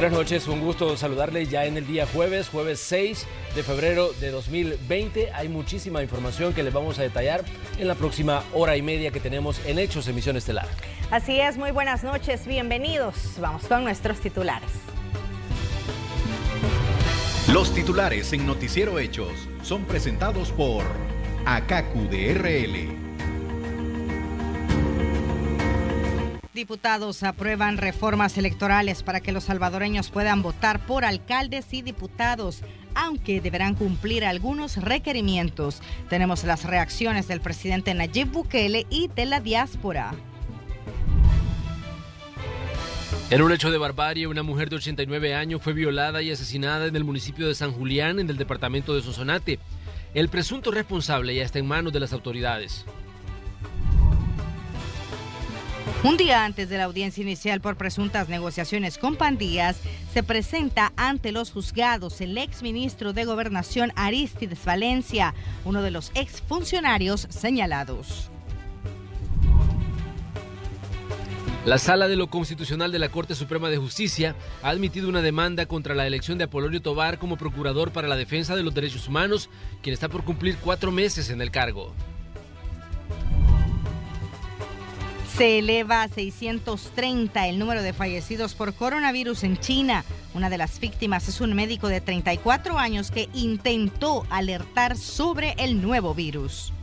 Buenas noches, un gusto saludarles ya en el día jueves 6 de febrero de 2020. Hay muchísima información que les vamos a detallar en la próxima hora y media que tenemos en Hechos Emisión Estelar. Así es, muy buenas noches, bienvenidos. Vamos con nuestros titulares. Los titulares en Noticiero Hechos son presentados por Acacu DRL. Diputados aprueban reformas electorales para que los salvadoreños puedan votar por alcaldes y diputados, aunque deberán cumplir algunos requerimientos. Tenemos las reacciones del presidente Nayib Bukele y de la diáspora. En un hecho de barbarie, una mujer de 89 años fue violada y asesinada en el municipio de San Julián, en el departamento de Sonsonate. El presunto responsable ya está en manos de las autoridades. Un día antes de la audiencia inicial por presuntas negociaciones con pandillas, se presenta ante los juzgados el exministro de Gobernación Arístides Valencia, uno de los exfuncionarios señalados. La Sala de lo Constitucional de la Corte Suprema de Justicia ha admitido una demanda contra la elección de Apolonio Tovar como procurador para la defensa de los derechos humanos, quien está por cumplir 4 meses en el cargo. Se eleva a 630 el número de fallecidos por coronavirus en China. Una de las víctimas es un médico de 34 años que intentó alertar sobre el nuevo virus.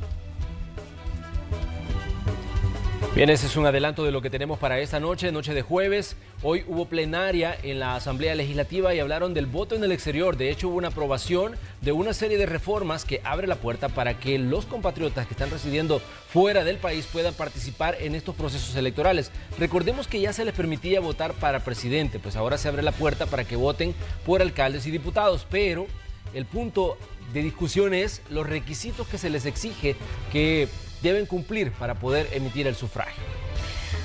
Bien, ese es un adelanto de lo que tenemos para esta noche, noche de jueves. Hoy hubo plenaria en la Asamblea Legislativa y hablaron del voto en el exterior. De hecho, hubo una aprobación de una serie de reformas que abre la puerta para que los compatriotas que están residiendo fuera del país puedan participar en estos procesos electorales. Recordemos que ya se les permitía votar para presidente, pues ahora se abre la puerta para que voten por alcaldes y diputados, pero el punto de discusión es los requisitos que se les exige que deben cumplir para poder emitir el sufragio.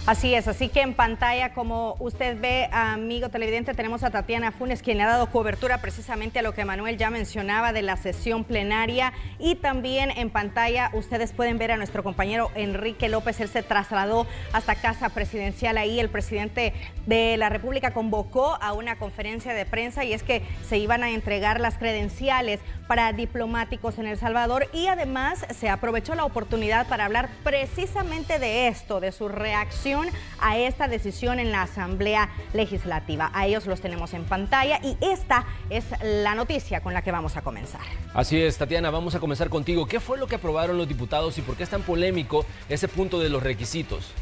Así es, así que en pantalla, como usted ve, amigo televidente, tenemos a Tatiana Funes, quien le ha dado cobertura precisamente a lo que Manuel ya mencionaba de la sesión plenaria, y también en pantalla ustedes pueden ver a nuestro compañero Enrique López. Él se trasladó hasta Casa Presidencial. Ahí el presidente de la República convocó a una conferencia de prensa, y es que se iban a entregar las credenciales para diplomáticos en El Salvador, y además se aprovechó la oportunidad para hablar precisamente de esto, de su reacción a esta decisión en la Asamblea Legislativa. A ellos los tenemos en pantalla y esta es la noticia con la que vamos a comenzar. Así es, Tatiana, vamos a comenzar contigo. ¿Qué fue lo que aprobaron los diputados y por qué es tan polémico ese punto de los requisitos?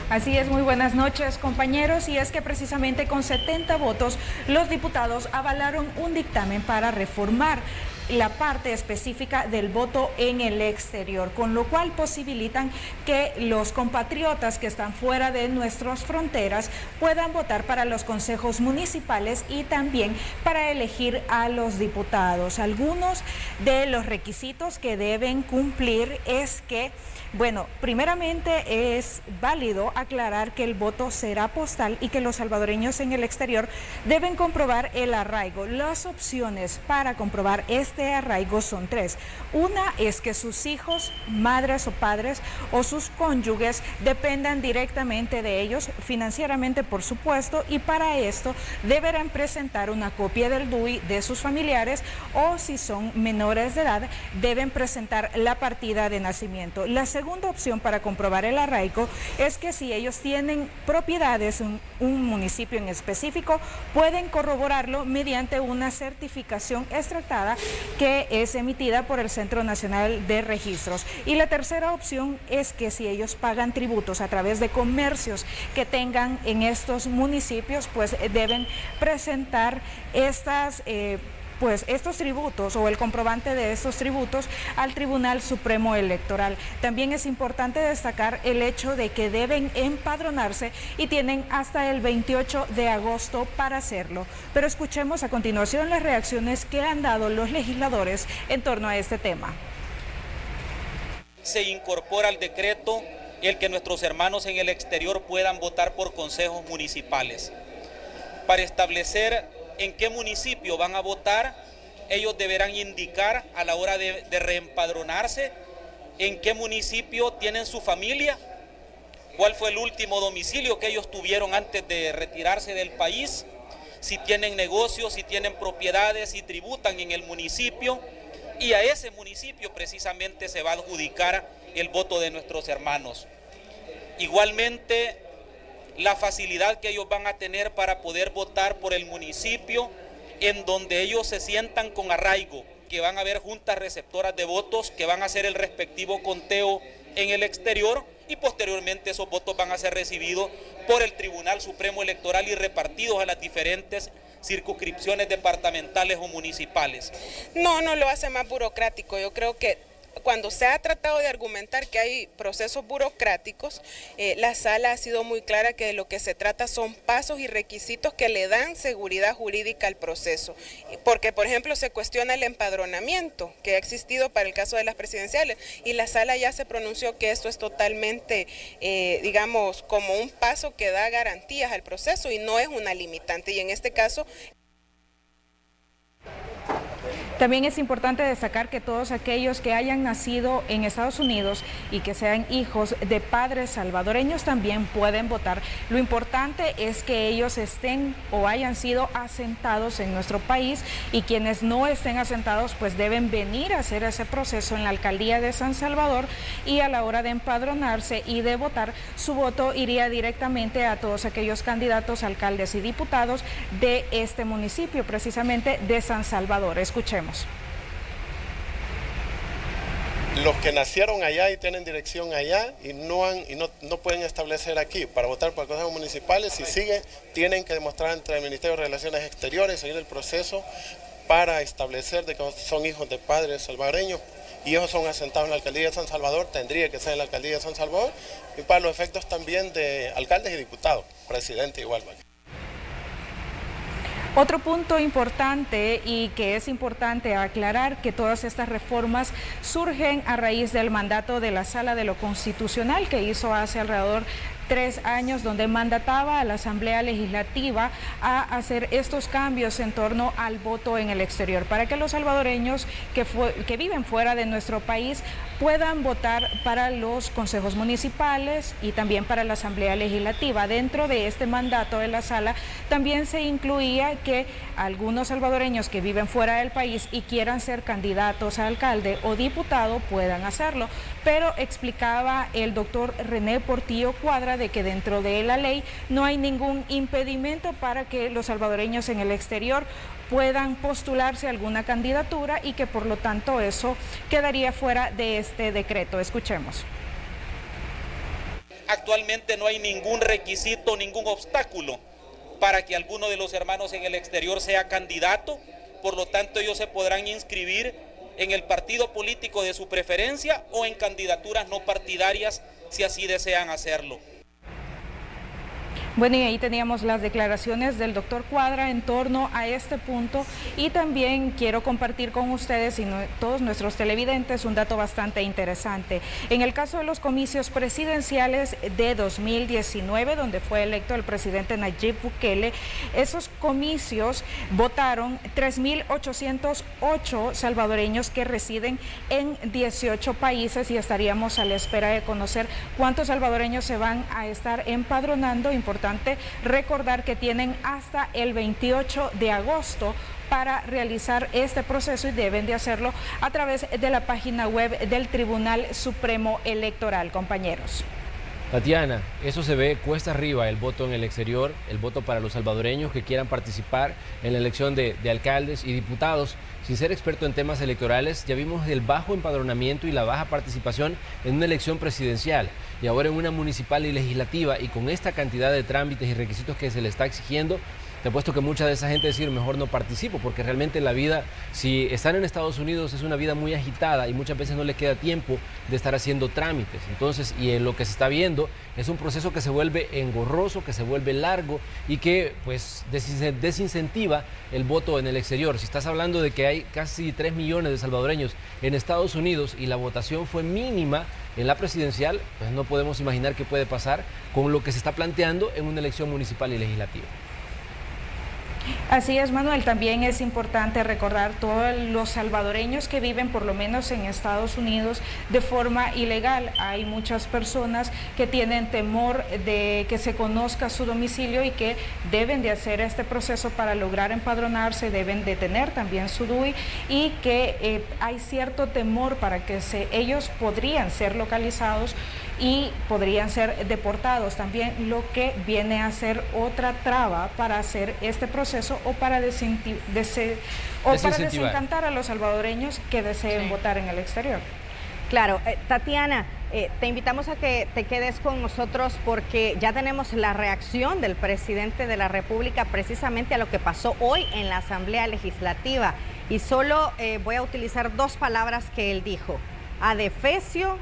Así es, muy buenas noches, compañeros, y es que precisamente con 70 votos los diputados avalaron un dictamen para reformar la parte específica del voto en el exterior, con lo cual posibilitan que los compatriotas que están fuera de nuestras fronteras puedan votar para los consejos municipales y también para elegir a los diputados. Algunos de los requisitos que deben cumplir es que, bueno, primeramente es válido aclarar que el voto será postal y que los salvadoreños en el exterior deben comprobar el arraigo. Las opciones para comprobar este arraigo son 3. Una es que sus hijos, madres o padres o sus cónyuges dependan directamente de ellos, financieramente por supuesto, y para esto deberán presentar una copia del DUI de sus familiares, o si son menores de edad deben presentar la partida de nacimiento. La segunda opción para comprobar el arraigo es que si ellos tienen propiedades en un municipio en específico, pueden corroborarlo mediante una certificación extractada que es emitida por el Centro Nacional de Registros. Y la tercera opción es que si ellos pagan tributos a través de comercios que tengan en estos municipios, pues deben presentar estos tributos o el comprobante de estos tributos al Tribunal Supremo Electoral. También es importante destacar el hecho de que deben empadronarse y tienen hasta el 28 de agosto para hacerlo. Pero escuchemos a continuación las reacciones que han dado los legisladores en torno a este tema. Se incorpora al decreto el que nuestros hermanos en el exterior puedan votar por consejos municipales. Para establecer en qué municipio van a votar, ellos deberán indicar a la hora de reempadronarse en qué municipio tienen su familia cuál fue el último domicilio que ellos tuvieron antes de retirarse del país, si tienen negocios, si tienen propiedades, si tributan en el municipio, y a ese municipio precisamente se va a adjudicar el voto de nuestros hermanos. Igualmente, la facilidad que ellos van a tener para poder votar por el municipio en donde ellos se sientan con arraigo, que van a haber juntas receptoras de votos, que van a hacer el respectivo conteo en el exterior, y posteriormente esos votos van a ser recibidos por el Tribunal Supremo Electoral y repartidos a las diferentes circunscripciones departamentales o municipales. No lo hace más burocrático. Yo creo que cuando se ha tratado de argumentar que hay procesos burocráticos, la sala ha sido muy clara que de lo que se trata son pasos y requisitos que le dan seguridad jurídica al proceso. Porque, por ejemplo, se cuestiona el empadronamiento que ha existido para el caso de las presidenciales, y la sala ya se pronunció que esto es totalmente, digamos, como un paso que da garantías al proceso y no es una limitante. Y en este caso... También es importante destacar que todos aquellos que hayan nacido en Estados Unidos y que sean hijos de padres salvadoreños también pueden votar. Lo importante es que ellos estén o hayan sido asentados en nuestro país, y quienes no estén asentados pues deben venir a hacer ese proceso en la alcaldía de San Salvador, y a la hora de empadronarse y de votar, su voto iría directamente a todos aquellos candidatos, alcaldes y diputados de este municipio, precisamente de San Salvador. Escuchemos. Los que nacieron allá y tienen dirección allá y no pueden establecer aquí para votar por consejos municipales, si siguen, tienen que demostrar ante el Ministerio de Relaciones Exteriores, seguir el proceso para establecer de que son hijos de padres salvadoreños, y ellos son asentados en la alcaldía de San Salvador, tendría que ser en la alcaldía de San Salvador, y para los efectos también de alcaldes y diputados, presidente igual. Otro punto importante, y que es importante aclarar, que todas estas reformas surgen a raíz del mandato de la Sala de lo Constitucional que hizo hace alrededor 3 años, donde mandataba a la Asamblea Legislativa a hacer estos cambios en torno al voto en el exterior, para que los salvadoreños que viven fuera de nuestro país puedan votar para los consejos municipales y también para la Asamblea Legislativa. Dentro de este mandato de la Sala también se incluía que algunos salvadoreños que viven fuera del país y quieran ser candidatos a alcalde o diputado puedan hacerlo, pero explicaba el doctor René Portillo Cuadra de que dentro de la ley no hay ningún impedimento para que los salvadoreños en el exterior puedan postularse a alguna candidatura, y que por lo tanto eso quedaría fuera de este decreto. Escuchemos. Actualmente no hay ningún requisito, ningún obstáculo para que alguno de los hermanos en el exterior sea candidato, por lo tanto ellos se podrán inscribir en el partido político de su preferencia o en candidaturas no partidarias si así desean hacerlo. Bueno, y ahí teníamos las declaraciones del doctor Cuadra en torno a este punto, y también quiero compartir con ustedes y todos nuestros televidentes un dato bastante interesante. En el caso de los comicios presidenciales de 2019, donde fue electo el presidente Nayib Bukele, esos comicios votaron 3.808 salvadoreños que residen en 18 países, y estaríamos a la espera de conocer cuántos salvadoreños se van a estar empadronando. Importante recordar que tienen hasta el 28 de agosto para realizar este proceso, y deben de hacerlo a través de la página web del Tribunal Supremo Electoral, compañeros. Tatiana, eso se ve cuesta arriba, el voto en el exterior, el voto para los salvadoreños que quieran participar en la elección de alcaldes y diputados. Sin ser experto en temas electorales, ya vimos el bajo empadronamiento y la baja participación en una elección presidencial, y ahora en una municipal y legislativa, y con esta cantidad de trámites y requisitos que se le está exigiendo, te apuesto que mucha de esa gente decir mejor no participo, porque realmente la vida, si están en Estados Unidos, es una vida muy agitada y muchas veces no le queda tiempo de estar haciendo trámites. Entonces, y en lo que se está viendo es un proceso que se vuelve engorroso, que se vuelve largo y que pues desincentiva el voto en el exterior. Si estás hablando de que hay casi 3 millones de salvadoreños en Estados Unidos y la votación fue mínima en la presidencial, pues no podemos imaginar qué puede pasar con lo que se está planteando en una elección municipal y legislativa. Así es, Manuel. También es importante recordar todos los salvadoreños que viven, por lo menos en Estados Unidos, de forma ilegal. Hay muchas personas que tienen temor de que se conozca su domicilio y que deben de hacer este proceso para lograr empadronarse, deben de tener también su DUI, y que hay cierto temor para que ellos podrían ser localizados y podrían ser deportados también, lo que viene a ser otra traba para hacer este proceso o para desencantar a los salvadoreños que deseen votar en el exterior. Claro, Tatiana, te invitamos a que te quedes con nosotros porque ya tenemos la reacción del presidente de la República precisamente a lo que pasó hoy en la Asamblea Legislativa. Y solo voy a utilizar dos palabras que él dijo: adefesio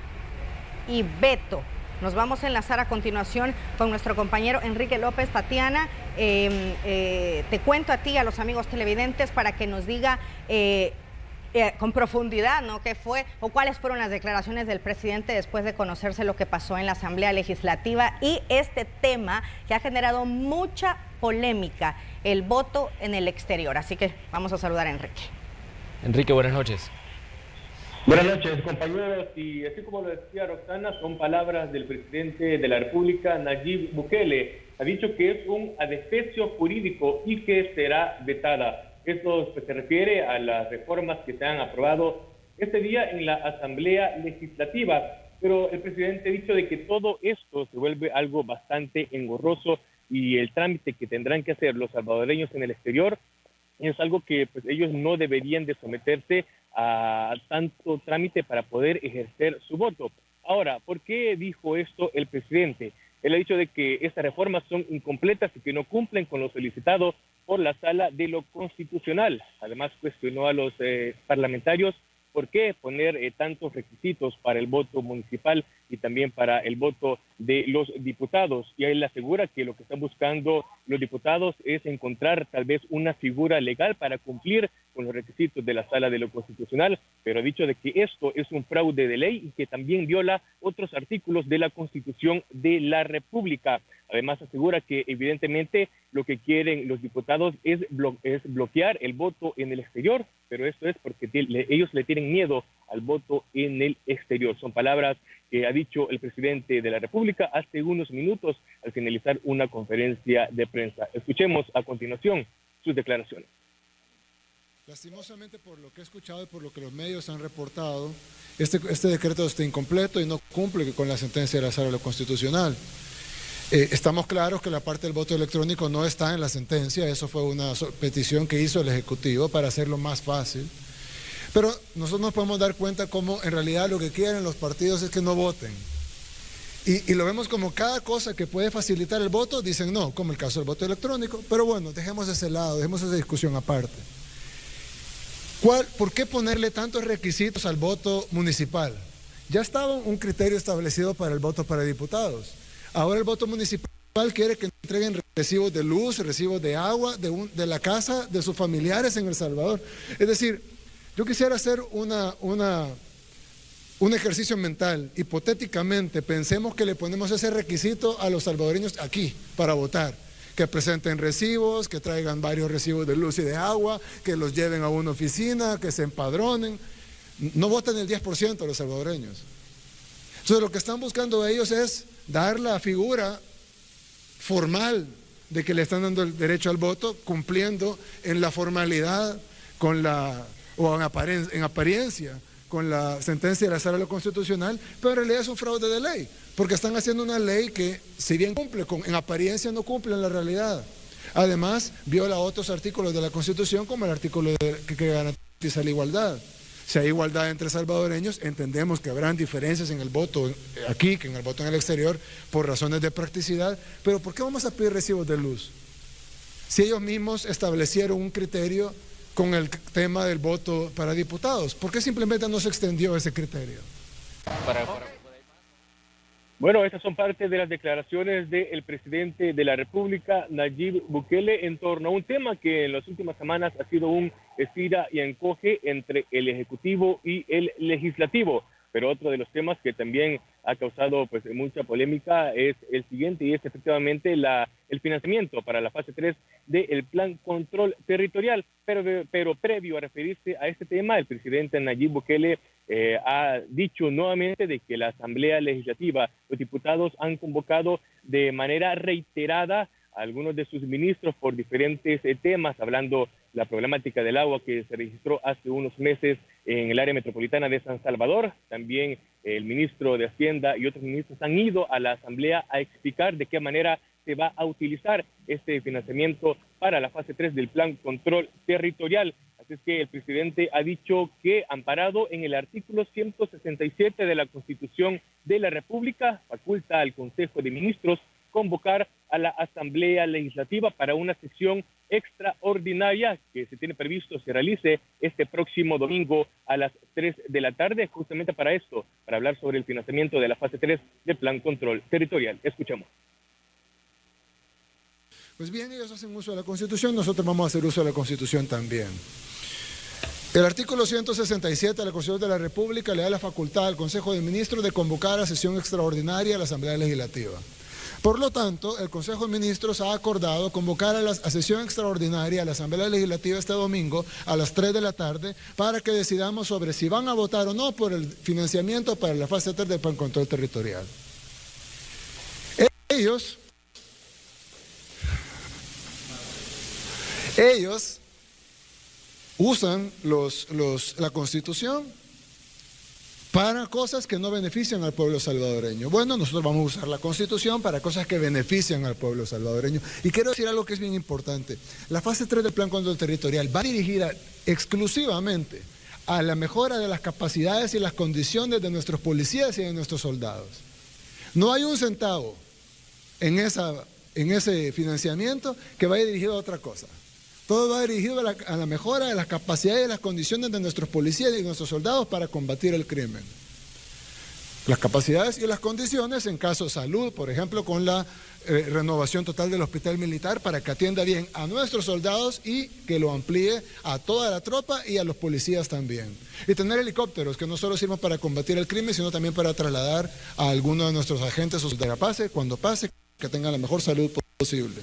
y veto. Nos vamos a enlazar a continuación con nuestro compañero Enrique López. Tatiana, te cuento a ti, a los amigos televidentes, para que nos diga con profundidad, ¿no?, qué fue o cuáles fueron las declaraciones del presidente después de conocerse lo que pasó en la Asamblea Legislativa y este tema que ha generado mucha polémica, el voto en el exterior. Así que vamos a saludar a Enrique. Enrique, buenas noches. Buenas noches, compañeros, y así como lo decía Roxana, son palabras del presidente de la República, Nayib Bukele. Ha dicho que es un adefesio jurídico y que será vetada. Esto se refiere a las reformas que se han aprobado este día en la Asamblea Legislativa, pero el presidente ha dicho de que todo esto se vuelve algo bastante engorroso y el trámite que tendrán que hacer los salvadoreños en el exterior es algo que pues, ellos no deberían de someterse a tanto trámite para poder ejercer su voto. Ahora, ¿por qué dijo esto el presidente? Él ha dicho de que estas reformas son incompletas y que no cumplen con lo solicitado por la Sala de lo Constitucional. Además, cuestionó a los parlamentarios por qué poner tantos requisitos para el voto municipal y también para el voto de los diputados. Y él asegura que lo que están buscando los diputados es encontrar tal vez una figura legal para cumplir con los requisitos de la Sala de lo Constitucional, pero ha dicho de que esto es un fraude de ley y que también viola otros artículos de la Constitución de la República. Además, asegura que evidentemente lo que quieren los diputados es bloquear el voto en el exterior, pero esto es porque ellos le tienen miedo al voto en el exterior. Son palabras que ha dicho el presidente de la República hace unos minutos al finalizar una conferencia de prensa. Escuchemos a continuación sus declaraciones. Lastimosamente, por lo que he escuchado y por lo que los medios han reportado, este decreto está incompleto y no cumple con la sentencia de la Sala de lo Constitucional. Estamos claros que la parte del voto electrónico no está en la sentencia, eso fue una petición que hizo el Ejecutivo para hacerlo más fácil. Pero nosotros nos podemos dar cuenta cómo en realidad lo que quieren los partidos es que no voten. Y lo vemos como cada cosa que puede facilitar el voto, dicen no, como el caso del voto electrónico. Pero bueno, dejemos ese lado, dejemos esa discusión aparte. ¿Por qué ponerle tantos requisitos al voto municipal? Ya estaba un criterio establecido para el voto para diputados. Ahora el voto municipal quiere que entreguen recibos de luz, recibos de agua, de la casa de sus familiares en El Salvador. Es decir, yo quisiera hacer un ejercicio mental. Hipotéticamente, pensemos que le ponemos ese requisito a los salvadoreños aquí para votar. Que presenten recibos, que traigan varios recibos de luz y de agua, que los lleven a una oficina, que se empadronen. No votan el 10% de los salvadoreños. Entonces lo que están buscando ellos es dar la figura formal de que le están dando el derecho al voto, cumpliendo en la formalidad o en apariencia con la sentencia de la Sala de lo Constitucional, pero en realidad es un fraude de ley, porque están haciendo una ley que, si bien cumple, en apariencia no cumple en la realidad. Además, viola otros artículos de la Constitución, como el artículo que garantiza la igualdad. Si hay igualdad entre salvadoreños, entendemos que habrán diferencias en el voto aquí, que en el voto en el exterior, por razones de practicidad, pero ¿por qué vamos a pedir recibos de luz? Si ellos mismos establecieron un criterio con el tema del voto para diputados, ¿por qué simplemente no se extendió ese criterio? Bueno, estas son parte de las declaraciones del presidente de la República, Nayib Bukele, en torno a un tema que en las últimas semanas ha sido un estira y encoge entre el Ejecutivo y el Legislativo. Pero otro de los temas que también ha causado pues mucha polémica es el siguiente, y es efectivamente el financiamiento para la fase 3 del Plan Control Territorial. Pero previo a referirse a este tema, el presidente Nayib Bukele ha dicho nuevamente de que la Asamblea Legislativa, los diputados han convocado de manera reiterada a algunos de sus ministros por diferentes temas, hablando la problemática del agua que se registró hace unos meses en el área metropolitana de San Salvador. También el ministro de Hacienda y otros ministros han ido a la Asamblea a explicar de qué manera se va a utilizar este financiamiento para la fase 3 del Plan Control Territorial. Así es que el presidente ha dicho que, amparado en el artículo 167 de la Constitución de la República, faculta al Consejo de Ministros convocar a la Asamblea Legislativa para una sesión extraordinaria que se tiene previsto se realice este próximo domingo a las 3 de la tarde, justamente para esto, para hablar sobre el financiamiento de la fase 3 del Plan Control Territorial. Escuchamos. Pues bien, ellos hacen uso de la Constitución, nosotros vamos a hacer uso de la Constitución también. El artículo 167 de la Constitución de la República le da la facultad al Consejo de Ministros de convocar a sesión extraordinaria a la Asamblea Legislativa. Por lo tanto, el Consejo de Ministros ha acordado convocar a sesión extraordinaria a la Asamblea Legislativa este domingo a las 3 de la tarde para que decidamos sobre si van a votar o no por el financiamiento para la fase 3 del Plan Control Territorial. Ellos usan la Constitución para cosas que no benefician al pueblo salvadoreño. Bueno, nosotros vamos a usar la Constitución para cosas que benefician al pueblo salvadoreño. Y quiero decir algo que es bien importante. La fase 3 del Plan Control Territorial va dirigida exclusivamente a la mejora de las capacidades y las condiciones de nuestros policías y de nuestros soldados. No hay un centavo en ese financiamiento que vaya dirigido a otra cosa. Todo va dirigido a la mejora de las capacidades y las condiciones de nuestros policías y nuestros soldados para combatir el crimen. Las capacidades y las condiciones en caso de salud, por ejemplo, con la renovación total del hospital militar para que atienda bien a nuestros soldados y que lo amplíe a toda la tropa y a los policías también. Y tener helicópteros que no solo sirvan para combatir el crimen, sino también para trasladar a algunos de nuestros agentes o de pase, cuando pase, que tengan la mejor salud posible.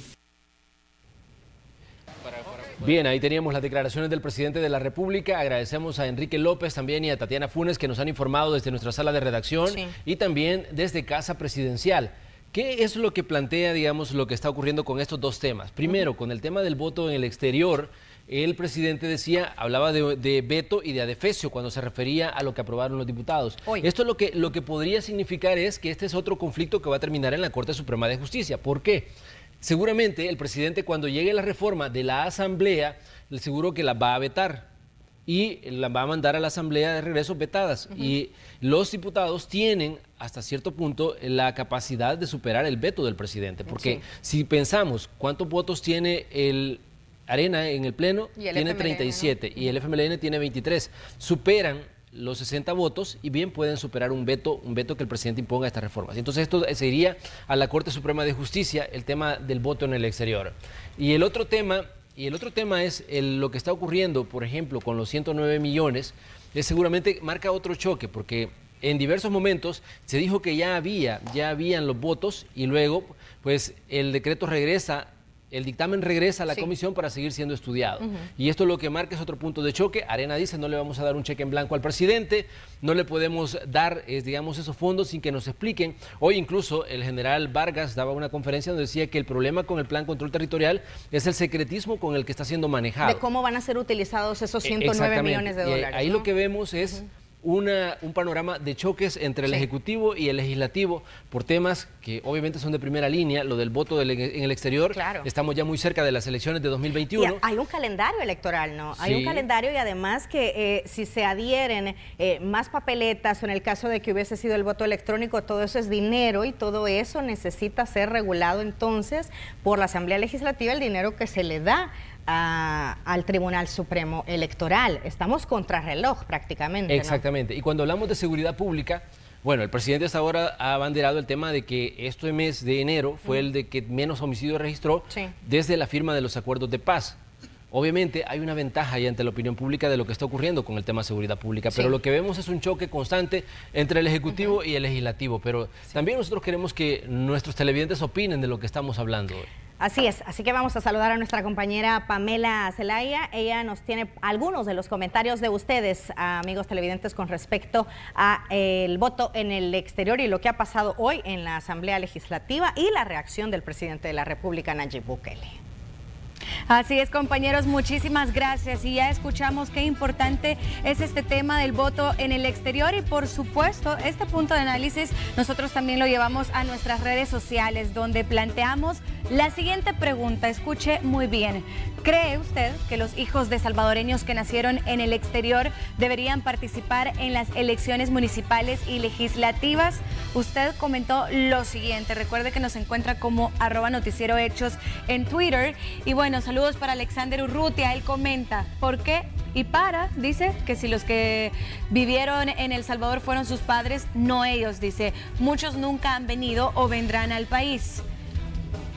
Bien, ahí teníamos las declaraciones del presidente de la República. Agradecemos a Enrique López también y a Tatiana Funes que nos han informado desde nuestra sala de redacción y también desde Casa Presidencial. ¿Qué es lo que plantea, digamos, lo que está ocurriendo con estos dos temas? Primero, con el tema del voto en el exterior, el presidente hablaba de veto y de adefesio cuando se refería a lo que aprobaron los diputados. Esto lo que podría significar es que este es otro conflicto que va a terminar en la Corte Suprema de Justicia. ¿Por qué? Seguramente el presidente, cuando llegue la reforma de la Asamblea, seguro que las va a vetar y las va a mandar a la Asamblea de regreso vetadas. Y los diputados tienen hasta cierto punto la capacidad de superar el veto del presidente, porque si pensamos cuántos votos tiene el Arena en el Pleno, tiene 37, ¿no? Y el FMLN tiene 23, superan los 60 votos y bien pueden superar un veto que el presidente imponga a estas reformas. Entonces esto se iría a la Corte Suprema de Justicia, el tema del voto en el exterior. Y el otro tema es lo que está ocurriendo, por ejemplo, con los 109 millones, seguramente marca otro choque, porque en diversos momentos se dijo que ya habían los votos y luego pues el decreto regresa. El dictamen regresa a la comisión para seguir siendo estudiado. Y esto lo que marca es otro punto de choque. Arena dice, no le vamos a dar un cheque en blanco al presidente, no le podemos dar, digamos, esos fondos sin que nos expliquen. Hoy incluso el general Vargas daba una conferencia donde decía que el problema con el Plan Control Territorial es el secretismo con el que está siendo manejado. De cómo van a ser utilizados esos 109 millones de dólares. Ahí ¿no? Lo que vemos es un panorama de choques entre el Ejecutivo y el Legislativo por temas que obviamente son de primera línea, lo del voto en el exterior. Claro. Estamos ya muy cerca de las elecciones de 2021. Y hay un calendario electoral, ¿no? Hay un calendario y además que si se adhieren más papeletas o en el caso de que hubiese sido el voto electrónico, todo eso es dinero y todo eso necesita ser regulado entonces por la Asamblea Legislativa, el dinero que se le da al Tribunal Supremo Electoral. Estamos contrarreloj prácticamente, ¿no? Exactamente. Y cuando hablamos de seguridad pública, bueno, el presidente hasta ahora ha abanderado el tema de que este mes de enero fue el de que menos homicidios registró desde la firma de los acuerdos de paz. obviamente hay una ventaja ahí ante la opinión pública de lo que está ocurriendo con el tema de seguridad pública, pero lo que vemos es un choque constante entre el Ejecutivo y el Legislativo, pero también nosotros queremos que nuestros televidentes opinen de lo que estamos hablando hoy. Así es, así que vamos a saludar a nuestra compañera Pamela Zelaya. Ella nos tiene algunos de los comentarios de ustedes, amigos televidentes, con respecto a el voto en el exterior y lo que ha pasado hoy en la Asamblea Legislativa y la reacción del presidente de la República, Nayib Bukele. Así es, compañeros, muchísimas gracias. Y ya escuchamos qué importante es este tema del voto en el exterior y, por supuesto, este punto de análisis nosotros también lo llevamos a nuestras redes sociales, donde planteamos la siguiente pregunta. Escuche muy bien. ¿Cree usted que los hijos de salvadoreños que nacieron en el exterior deberían participar en las elecciones municipales y legislativas? Usted comentó lo siguiente. Recuerde que nos encuentra como @noticierohechos en Twitter. Y bueno, saludos para Alexander Urrutia. Él comenta, ¿por qué? Y dice que si los que vivieron en El Salvador fueron sus padres, no ellos, dice. Muchos nunca han venido o vendrán al país.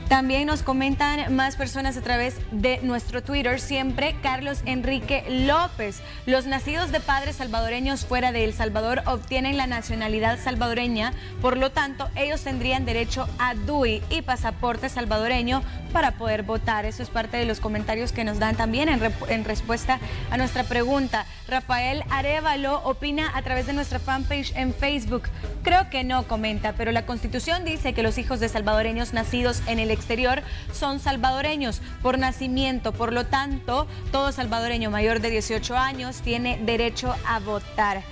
También nos comentan más personas a través de nuestro Twitter, siempre Carlos Enrique López. Los nacidos de padres salvadoreños fuera de El Salvador obtienen la nacionalidad salvadoreña, por lo tanto, ellos tendrían derecho a DUI y pasaporte salvadoreño para poder votar. Eso es parte de los comentarios que nos dan también en respuesta a nuestra pregunta. Rafael Arévalo opina a través de nuestra fanpage en Facebook. Creo que no, comenta, pero la Constitución dice que los hijos de salvadoreños nacidos en el exterior son salvadoreños por nacimiento, por lo tanto, todo salvadoreño mayor de 18 años tiene derecho a votar.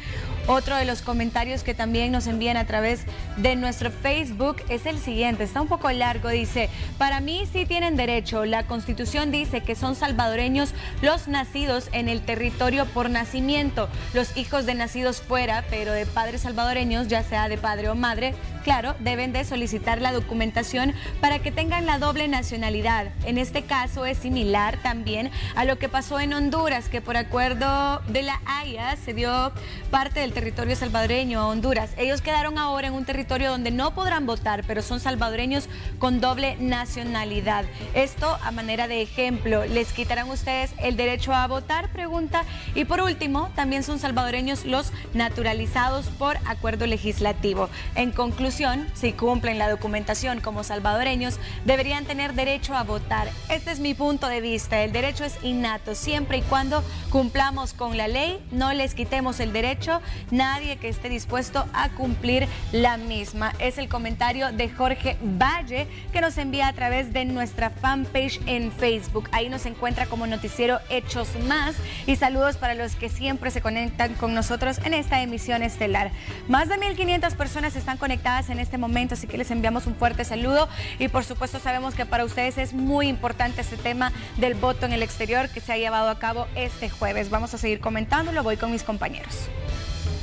Otro de los comentarios que también nos envían a través de nuestro Facebook es el siguiente, está un poco largo, dice: para mí sí tienen derecho, la Constitución dice que son salvadoreños los nacidos en el territorio por nacimiento, los hijos de nacidos fuera, pero de padres salvadoreños, ya sea de padre o madre, claro, deben de solicitar la documentación para que tengan la doble nacionalidad. En este caso es similar también a lo que pasó en Honduras, que por acuerdo de la Haya se dio parte del territorio salvadoreño a Honduras. Ellos quedaron ahora en un territorio donde no podrán votar, pero son salvadoreños con doble nacionalidad. Esto a manera de ejemplo, ¿les quitarán ustedes el derecho a votar? Pregunta. Y por último, también son salvadoreños los naturalizados por acuerdo legislativo. En conclusión, si cumplen la documentación como salvadoreños, deberían tener derecho a votar. Este es mi punto de vista. El derecho es innato, siempre y cuando cumplamos con la ley, no les quitemos el derecho. Nadie que esté dispuesto a cumplir la misma. Es el comentario de Jorge Valle que nos envía a través de nuestra fanpage en Facebook. Ahí nos encuentra como Noticiero Hechos Más y saludos para los que siempre se conectan con nosotros en esta emisión estelar. Más de 1,500 personas están conectadas en este momento, así que les enviamos un fuerte saludo y por supuesto sabemos que para ustedes es muy importante este tema del voto en el exterior que se ha llevado a cabo este jueves. Vamos a seguir comentándolo, voy con mis compañeros.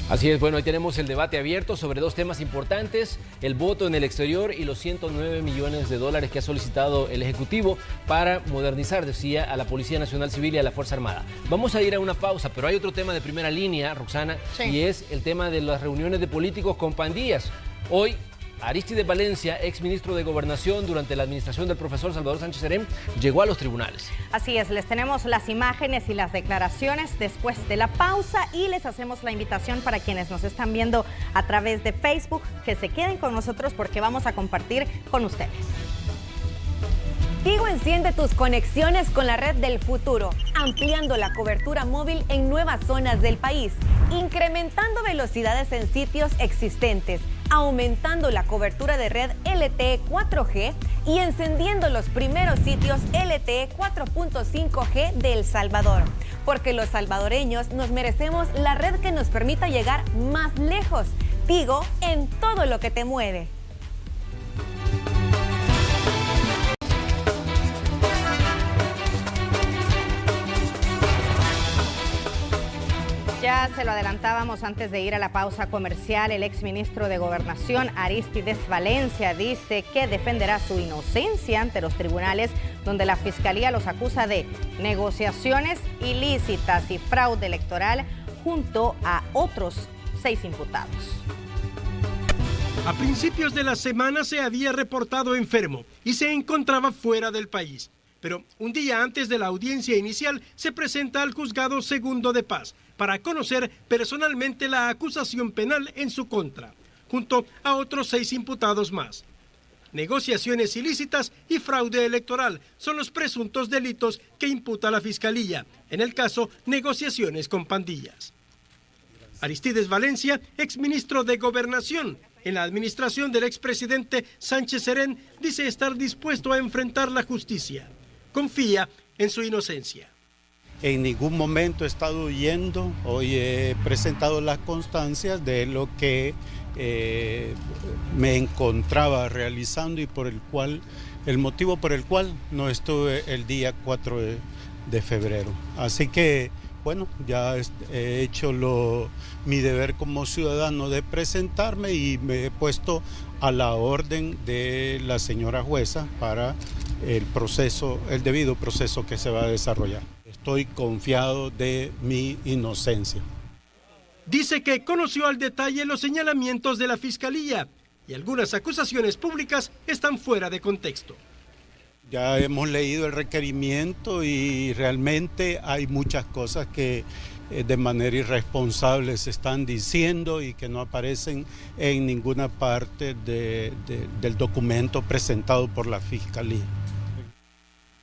Así es, bueno, hoy tenemos el debate abierto sobre dos temas importantes, el voto en el exterior y los 109 millones de dólares que ha solicitado el Ejecutivo para modernizar, decía, a la Policía Nacional Civil y a la Fuerza Armada. Vamos a ir a una pausa, pero hay otro tema de primera línea, Roxana, y es el tema de las reuniones de políticos con pandillas. Hoy, Arístides Valencia, exministro de Gobernación durante la administración del profesor Salvador Sánchez Serén, llegó a los tribunales. Así es, les tenemos las imágenes y las declaraciones después de la pausa y les hacemos la invitación para quienes nos están viendo a través de Facebook que se queden con nosotros porque vamos a compartir con ustedes. Tigo enciende tus conexiones con la red del futuro, ampliando la cobertura móvil en nuevas zonas del país, incrementando velocidades en sitios existentes, aumentando la cobertura de red LTE 4G y encendiendo los primeros sitios LTE 4.5G de El Salvador. Porque los salvadoreños nos merecemos la red que nos permita llegar más lejos. Tigo en todo lo que te mueve. Ya se lo adelantábamos antes de ir a la pausa comercial, el exministro de Gobernación, Arístides Valencia, dice que defenderá su inocencia ante los tribunales, donde la Fiscalía los acusa de negociaciones ilícitas y fraude electoral junto a otros 6 imputados. A principios de la semana se había reportado enfermo y se encontraba fuera del país. pero un día antes de la audiencia inicial se presenta al juzgado segundo de paz para conocer personalmente la acusación penal en su contra, junto a otros 6 imputados más. Negociaciones ilícitas y fraude electoral son los presuntos delitos que imputa la Fiscalía, en el caso negociaciones con pandillas. Aristides Valencia, exministro de Gobernación, en la administración del expresidente Sánchez Serén, dice estar dispuesto a enfrentar la justicia. Confía en su inocencia. En ningún momento he estado huyendo. Hoy he presentado las constancias de lo que me encontraba realizando y el motivo por el cual no estuve el día 4 de febrero. Así que, bueno, ya he hecho mi deber como ciudadano de presentarme y me he puesto a la orden de la señora jueza para el debido proceso que se va a desarrollar. Estoy confiado de mi inocencia. Dice que conoció al detalle los señalamientos de la Fiscalía y algunas acusaciones públicas están fuera de contexto. Ya hemos leído el requerimiento y realmente hay muchas cosas que de manera irresponsable se están diciendo y que no aparecen en ninguna parte del documento presentado por la Fiscalía.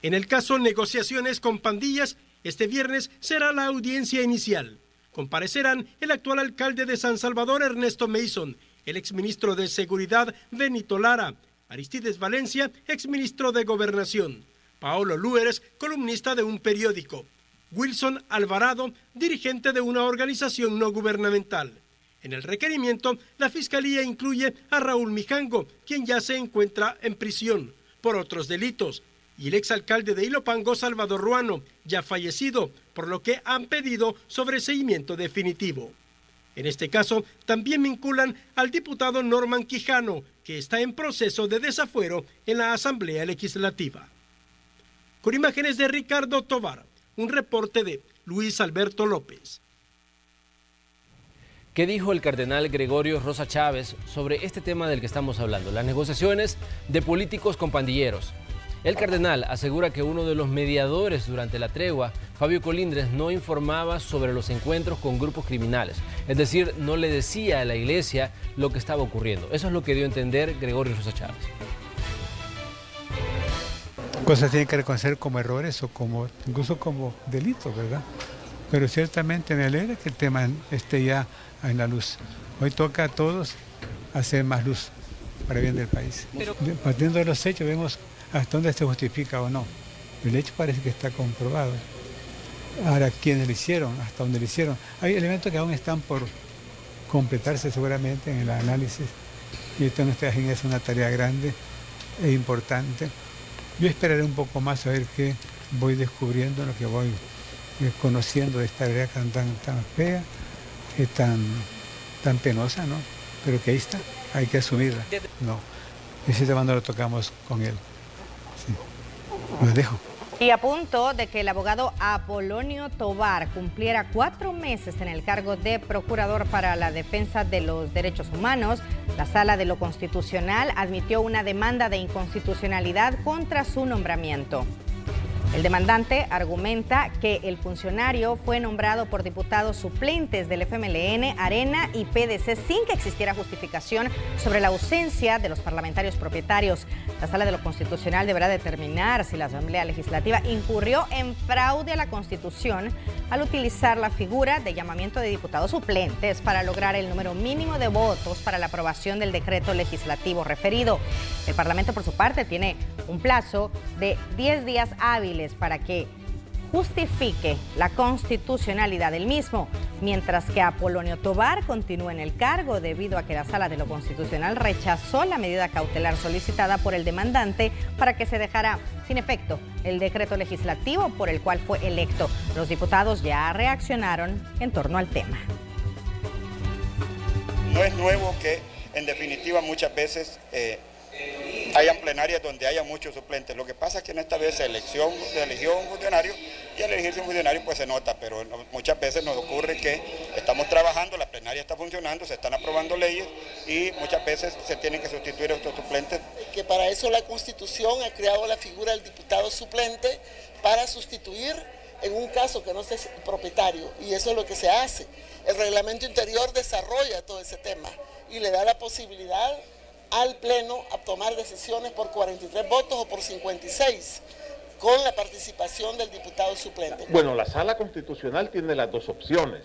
En el caso negociaciones con pandillas, este viernes será la audiencia inicial. Comparecerán el actual alcalde de San Salvador, Ernesto Mason, el exministro de Seguridad, Benito Lara, Aristides Valencia, exministro de Gobernación, Paolo Lueres, columnista de un periódico, Wilson Alvarado, dirigente de una organización no gubernamental. En el requerimiento, la Fiscalía incluye a Raúl Mijango, quien ya se encuentra en prisión por otros delitos, y el exalcalde de Ilopango, Salvador Ruano, ya fallecido, por lo que han pedido sobreseimiento definitivo. En este caso, también vinculan al diputado Norman Quijano, que está en proceso de desafuero en la Asamblea Legislativa. Con imágenes de Ricardo Tovar, un reporte de Luis Alberto López. ¿Qué dijo el cardenal Gregorio Rosa Chávez sobre este tema del que estamos hablando, las negociaciones de políticos con pandilleros? El cardenal asegura que uno de los mediadores durante la tregua, Fabio Colindres, no informaba sobre los encuentros con grupos criminales. Es decir, no le decía a la iglesia lo que estaba ocurriendo. Eso es lo que dio a entender Gregorio Rosa Chávez. Cosas tienen que reconocer como errores o incluso como delitos, ¿verdad? Pero ciertamente me alegra que el tema esté ya en la luz. Hoy toca a todos hacer más luz para el bien del país. Partiendo de los hechos, vemos hasta dónde se justifica o no. El hecho parece que está comprobado. Ahora, ¿quiénes lo hicieron? ¿Hasta dónde lo hicieron? Hay elementos que aún están por completarse seguramente en el análisis. Y esto en ustedes es una tarea grande e importante. Yo esperaré un poco más a ver qué voy descubriendo, lo que voy conociendo de esta tarea tan fea, tan penosa, ¿no? Pero que ahí está, hay que asumirla. No, ese tema no lo tocamos con él. Sí. Los dejo. Y a punto de que el abogado Apolonio Tovar cumpliera 4 meses en el cargo de procurador para la defensa de los derechos humanos, la Sala de lo Constitucional admitió una demanda de inconstitucionalidad contra su nombramiento. El demandante argumenta que el funcionario fue nombrado por diputados suplentes del FMLN, Arena y PDC sin que existiera justificación sobre la ausencia de los parlamentarios propietarios. La Sala de lo Constitucional deberá determinar si la Asamblea Legislativa incurrió en fraude a la Constitución al utilizar la figura de llamamiento de diputados suplentes para lograr el número mínimo de votos para la aprobación del decreto legislativo referido. El Parlamento, por su parte, tiene un plazo de 10 días hábiles para que justifique la constitucionalidad del mismo, mientras que Apolonio Tovar continúa en el cargo debido a que la Sala de lo Constitucional rechazó la medida cautelar solicitada por el demandante para que se dejara sin efecto el decreto legislativo por el cual fue electo. Los diputados ya reaccionaron en torno al tema. No es nuevo que, en definitiva, muchas veces hayan plenarias donde haya muchos suplentes. Lo que pasa es que en esta vez se eligió un funcionario y al elegirse un funcionario pues se nota, pero muchas veces nos ocurre que estamos trabajando, la plenaria está funcionando, se están aprobando leyes y muchas veces se tienen que sustituir a estos suplentes. Que para eso la Constitución ha creado la figura del diputado suplente para sustituir en un caso que no sea propietario, y eso es lo que se hace. El reglamento interior desarrolla todo ese tema y le da la posibilidad al Pleno a tomar decisiones por 43 votos o por 56, con la participación del diputado suplente. Bueno, la Sala Constitucional tiene las dos opciones: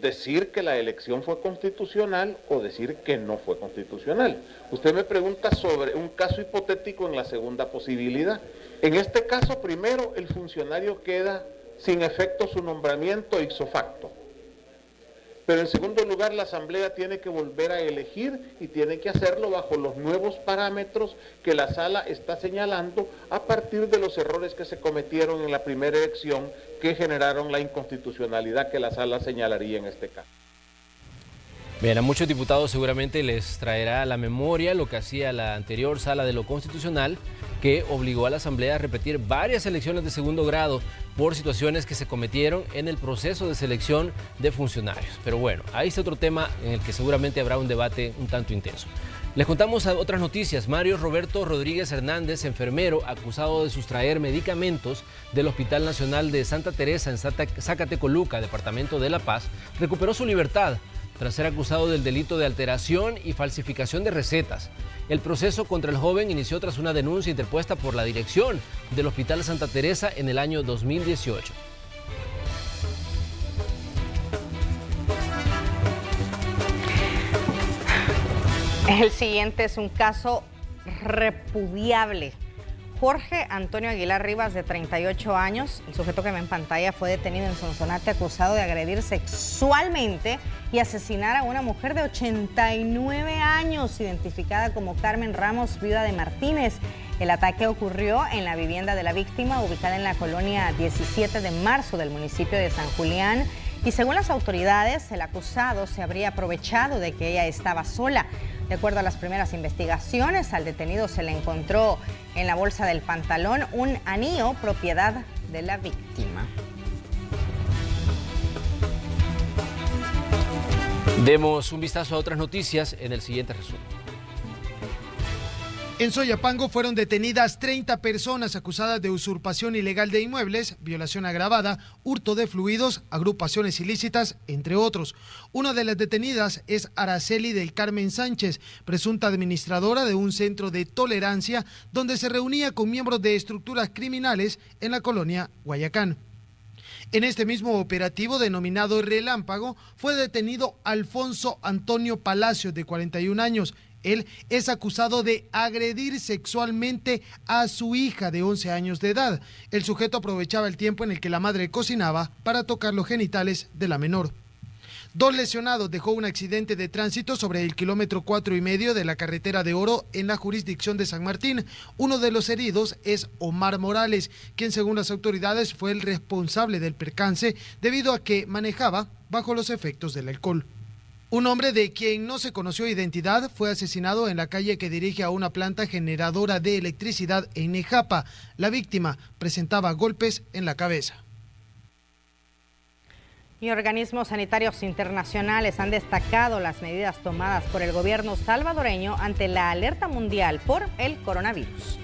decir que la elección fue constitucional o decir que no fue constitucional. Usted me pregunta sobre un caso hipotético en la segunda posibilidad. En este caso, primero, el funcionario queda sin efecto su nombramiento ipso facto. Pero en segundo lugar, la Asamblea tiene que volver a elegir y tiene que hacerlo bajo los nuevos parámetros que la Sala está señalando a partir de los errores que se cometieron en la primera elección que generaron la inconstitucionalidad que la Sala señalaría en este caso. Bien, a muchos diputados seguramente les traerá a la memoria lo que hacía la anterior Sala de lo Constitucional, que obligó a la Asamblea a repetir varias elecciones de segundo grado por situaciones que se cometieron en el proceso de selección de funcionarios. Pero bueno, ahí está otro tema en el que seguramente habrá un debate un tanto intenso. Les contamos otras noticias. Mario Roberto Rodríguez Hernández, enfermero acusado de sustraer medicamentos del Hospital Nacional de Santa Teresa en Zacatecoluca, departamento de La Paz, recuperó su libertad tras ser acusado del delito de alteración y falsificación de recetas. El proceso contra el joven inició tras una denuncia interpuesta por la dirección del Hospital Santa Teresa en el año 2018. El siguiente es un caso repudiable. Jorge Antonio Aguilar Rivas, de 38 años, el sujeto que ve en pantalla, fue detenido en Sonsonate acusado de agredir sexualmente y asesinar a una mujer de 89 años, identificada como Carmen Ramos, viuda de Martínez. El ataque ocurrió en la vivienda de la víctima, ubicada en la colonia 17 de marzo del municipio de San Julián. Y según las autoridades, el acusado se habría aprovechado de que ella estaba sola. De acuerdo a las primeras investigaciones, al detenido se le encontró en la bolsa del pantalón un anillo propiedad de la víctima. Demos un vistazo a otras noticias en el siguiente resumen. En Soyapango fueron detenidas 30 personas acusadas de usurpación ilegal de inmuebles, violación agravada, hurto de fluidos, agrupaciones ilícitas, entre otros. Una de las detenidas es Araceli del Carmen Sánchez, presunta administradora de un centro de tolerancia donde se reunía con miembros de estructuras criminales en la colonia Guayacán. En este mismo operativo denominado Relámpago fue detenido Alfonso Antonio Palacios, de 41 años. Él es acusado de agredir sexualmente a su hija de 11 años de edad. El sujeto aprovechaba el tiempo en el que la madre cocinaba para tocar los genitales de la menor. 2 lesionados dejó un accidente de tránsito sobre el kilómetro 4,5 de la carretera de Oro en la jurisdicción de San Martín. Uno de los heridos es Omar Morales, quien según las autoridades fue el responsable del percance debido a que manejaba bajo los efectos del alcohol. Un hombre de quien no se conoció identidad fue asesinado en la calle que dirige a una planta generadora de electricidad en Nejapa. La víctima presentaba golpes en la cabeza. Y organismos sanitarios internacionales han destacado las medidas tomadas por el gobierno salvadoreño ante la alerta mundial por el coronavirus.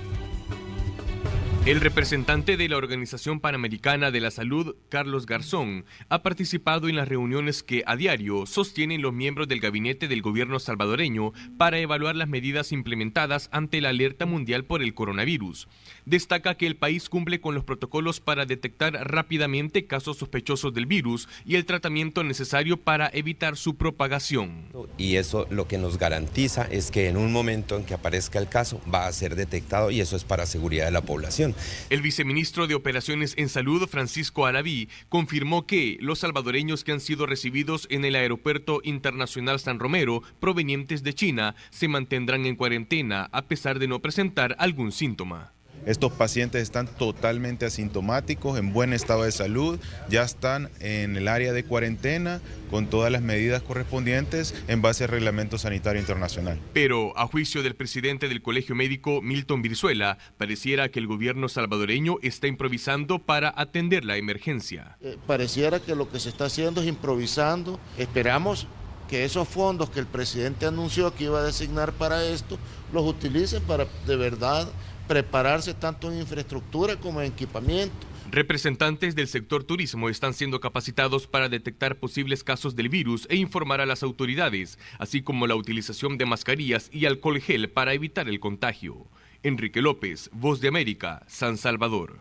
El representante de la Organización Panamericana de la Salud, Carlos Garzón, ha participado en las reuniones que a diario sostienen los miembros del gabinete del gobierno salvadoreño para evaluar las medidas implementadas ante la alerta mundial por el coronavirus. Destaca que el país cumple con los protocolos para detectar rápidamente casos sospechosos del virus y el tratamiento necesario para evitar su propagación. Y eso lo que nos garantiza es que en un momento en que aparezca el caso va a ser detectado, y eso es para seguridad de la población. El viceministro de Operaciones en Salud, Francisco Araví, confirmó que los salvadoreños que han sido recibidos en el Aeropuerto Internacional San Romero, provenientes de China, se mantendrán en cuarentena a pesar de no presentar algún síntoma. Estos pacientes están totalmente asintomáticos, en buen estado de salud, ya están en el área de cuarentena con todas las medidas correspondientes en base al Reglamento Sanitario Internacional. Pero, a juicio del presidente del Colegio Médico, Milton Virzuela, pareciera que el gobierno salvadoreño está improvisando para atender la emergencia. Pareciera que lo que se está haciendo es improvisando. Esperamos que esos fondos que el presidente anunció que iba a designar para esto, los utilicen para de verdad prepararse tanto en infraestructura como en equipamiento. Representantes del sector turismo están siendo capacitados para detectar posibles casos del virus e informar a las autoridades, así como la utilización de mascarillas y alcohol gel para evitar el contagio. Enrique López, Voz de América, San Salvador.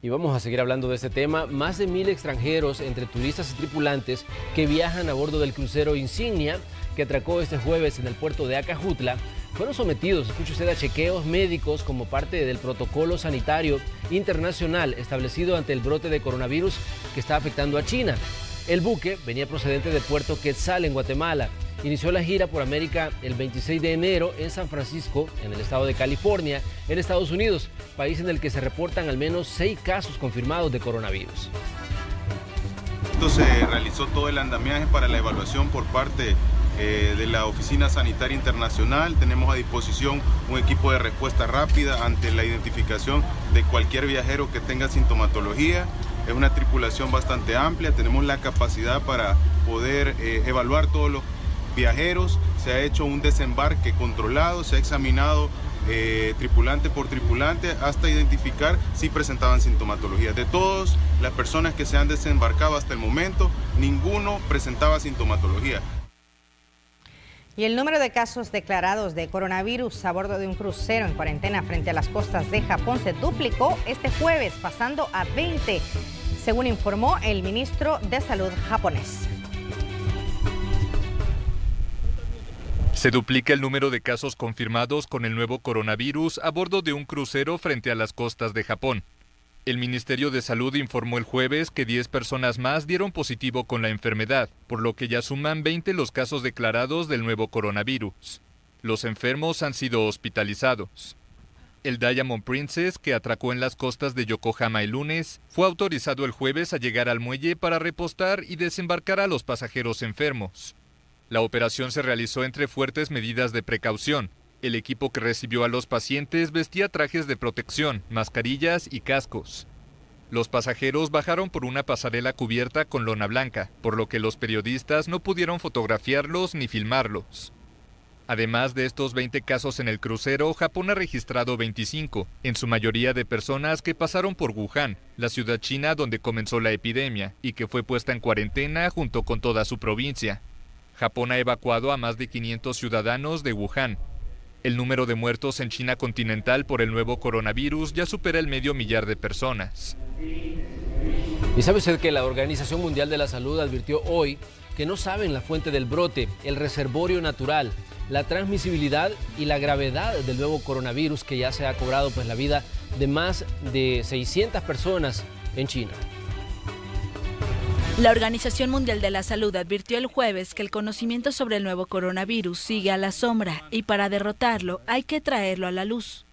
Y vamos a seguir hablando de este tema. Más de 1000 extranjeros, entre turistas y tripulantes, que viajan a bordo del crucero Insignia, que atracó este jueves en el puerto de Acajutla, fueron sometidos, escuche usted, a chequeos médicos como parte del protocolo sanitario internacional establecido ante el brote de coronavirus que está afectando a China. El buque venía procedente de Puerto Quetzal, en Guatemala. Inició la gira por América el 26 de enero en San Francisco, en el estado de California, en Estados Unidos, país en el que se reportan al menos 6 casos confirmados de coronavirus. Se realizó todo el andamiaje para la evaluación por parte de la Oficina Sanitaria Internacional. Tenemos a disposición un equipo de respuesta rápida ante la identificación de cualquier viajero que tenga sintomatología. Es una tripulación bastante amplia, tenemos la capacidad para poder evaluar todos los viajeros. Se ha hecho un desembarque controlado, se ha examinado tripulante por tripulante hasta identificar si presentaban sintomatología. De todas las personas que se han desembarcado hasta el momento, ninguno presentaba sintomatología. Y el número de casos declarados de coronavirus a bordo de un crucero en cuarentena frente a las costas de Japón se duplicó este jueves, pasando a 20, según informó el ministro de Salud japonés. Se duplica el número de casos confirmados con el nuevo coronavirus a bordo de un crucero frente a las costas de Japón. El Ministerio de Salud informó el jueves que 10 personas más dieron positivo con la enfermedad, por lo que ya suman 20 los casos declarados del nuevo coronavirus. Los enfermos han sido hospitalizados. El Diamond Princess, que atracó en las costas de Yokohama el lunes, fue autorizado el jueves a llegar al muelle para repostar y desembarcar a los pasajeros enfermos. La operación se realizó entre fuertes medidas de precaución. El equipo que recibió a los pacientes vestía trajes de protección, mascarillas y cascos. Los pasajeros bajaron por una pasarela cubierta con lona blanca, por lo que los periodistas no pudieron fotografiarlos ni filmarlos. Además de estos 20 casos en el crucero, Japón ha registrado 25, en su mayoría de personas que pasaron por Wuhan, la ciudad china donde comenzó la epidemia, y que fue puesta en cuarentena junto con toda su provincia. Japón ha evacuado a más de 500 ciudadanos de Wuhan. El número de muertos en China continental por el nuevo coronavirus ya supera el 500.000 de personas. ¿Y sabe usted que la Organización Mundial de la Salud advirtió hoy que no saben la fuente del brote, el reservorio natural, la transmisibilidad y la gravedad del nuevo coronavirus que ya se ha cobrado la vida de más de 600 personas en China? La Organización Mundial de la Salud advirtió el jueves que el conocimiento sobre el nuevo coronavirus sigue a la sombra y para derrotarlo hay que traerlo a la luz.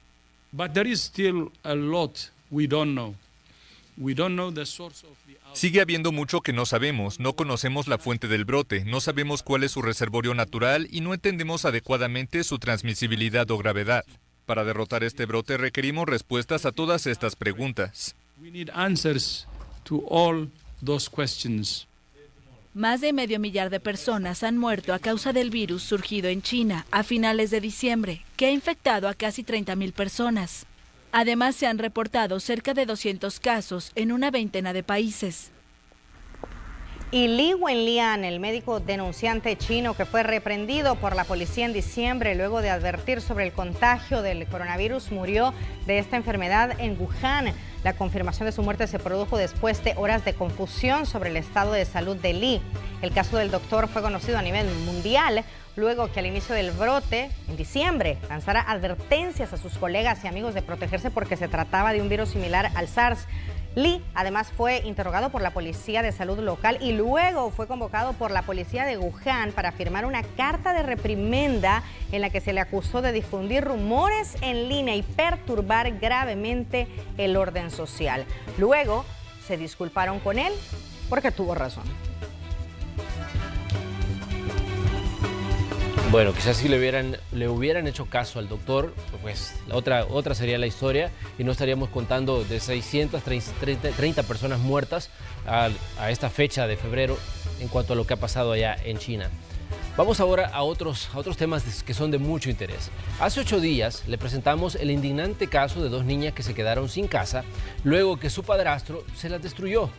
Sigue habiendo mucho que no sabemos, no conocemos la fuente del brote, no sabemos cuál es su reservorio natural y no entendemos adecuadamente su transmisibilidad o gravedad. Para derrotar este brote requerimos respuestas a todas estas preguntas. Más de 500.000 de personas han muerto a causa del virus surgido en China a finales de diciembre, que ha infectado a casi 30.000 personas. Además, se han reportado cerca de 200 casos en una veintena de países. Y Li Wenlian, el médico denunciante chino que fue reprendido por la policía en diciembre luego de advertir sobre el contagio del coronavirus, murió de esta enfermedad en Wuhan. La confirmación de su muerte se produjo después de horas de confusión sobre el estado de salud de Li. El caso del doctor fue conocido a nivel mundial luego que al inicio del brote, en diciembre, lanzara advertencias a sus colegas y amigos de protegerse porque se trataba de un virus similar al SARS. Lee además fue interrogado por la Policía de Salud local y luego fue convocado por la Policía de Wuhan para firmar una carta de reprimenda en la que se le acusó de difundir rumores en línea y perturbar gravemente el orden social. Luego se disculparon con él porque tuvo razón. Bueno, quizás si le hubieran hecho caso al doctor, pues la otra sería la historia y no estaríamos contando de 630 personas muertas a esta fecha de febrero en cuanto a lo que ha pasado allá en China. Vamos ahora a otros temas que son de mucho interés. Hace 8 días le presentamos el indignante caso de 2 niñas que se quedaron sin casa luego que su padrastro se las destruyó.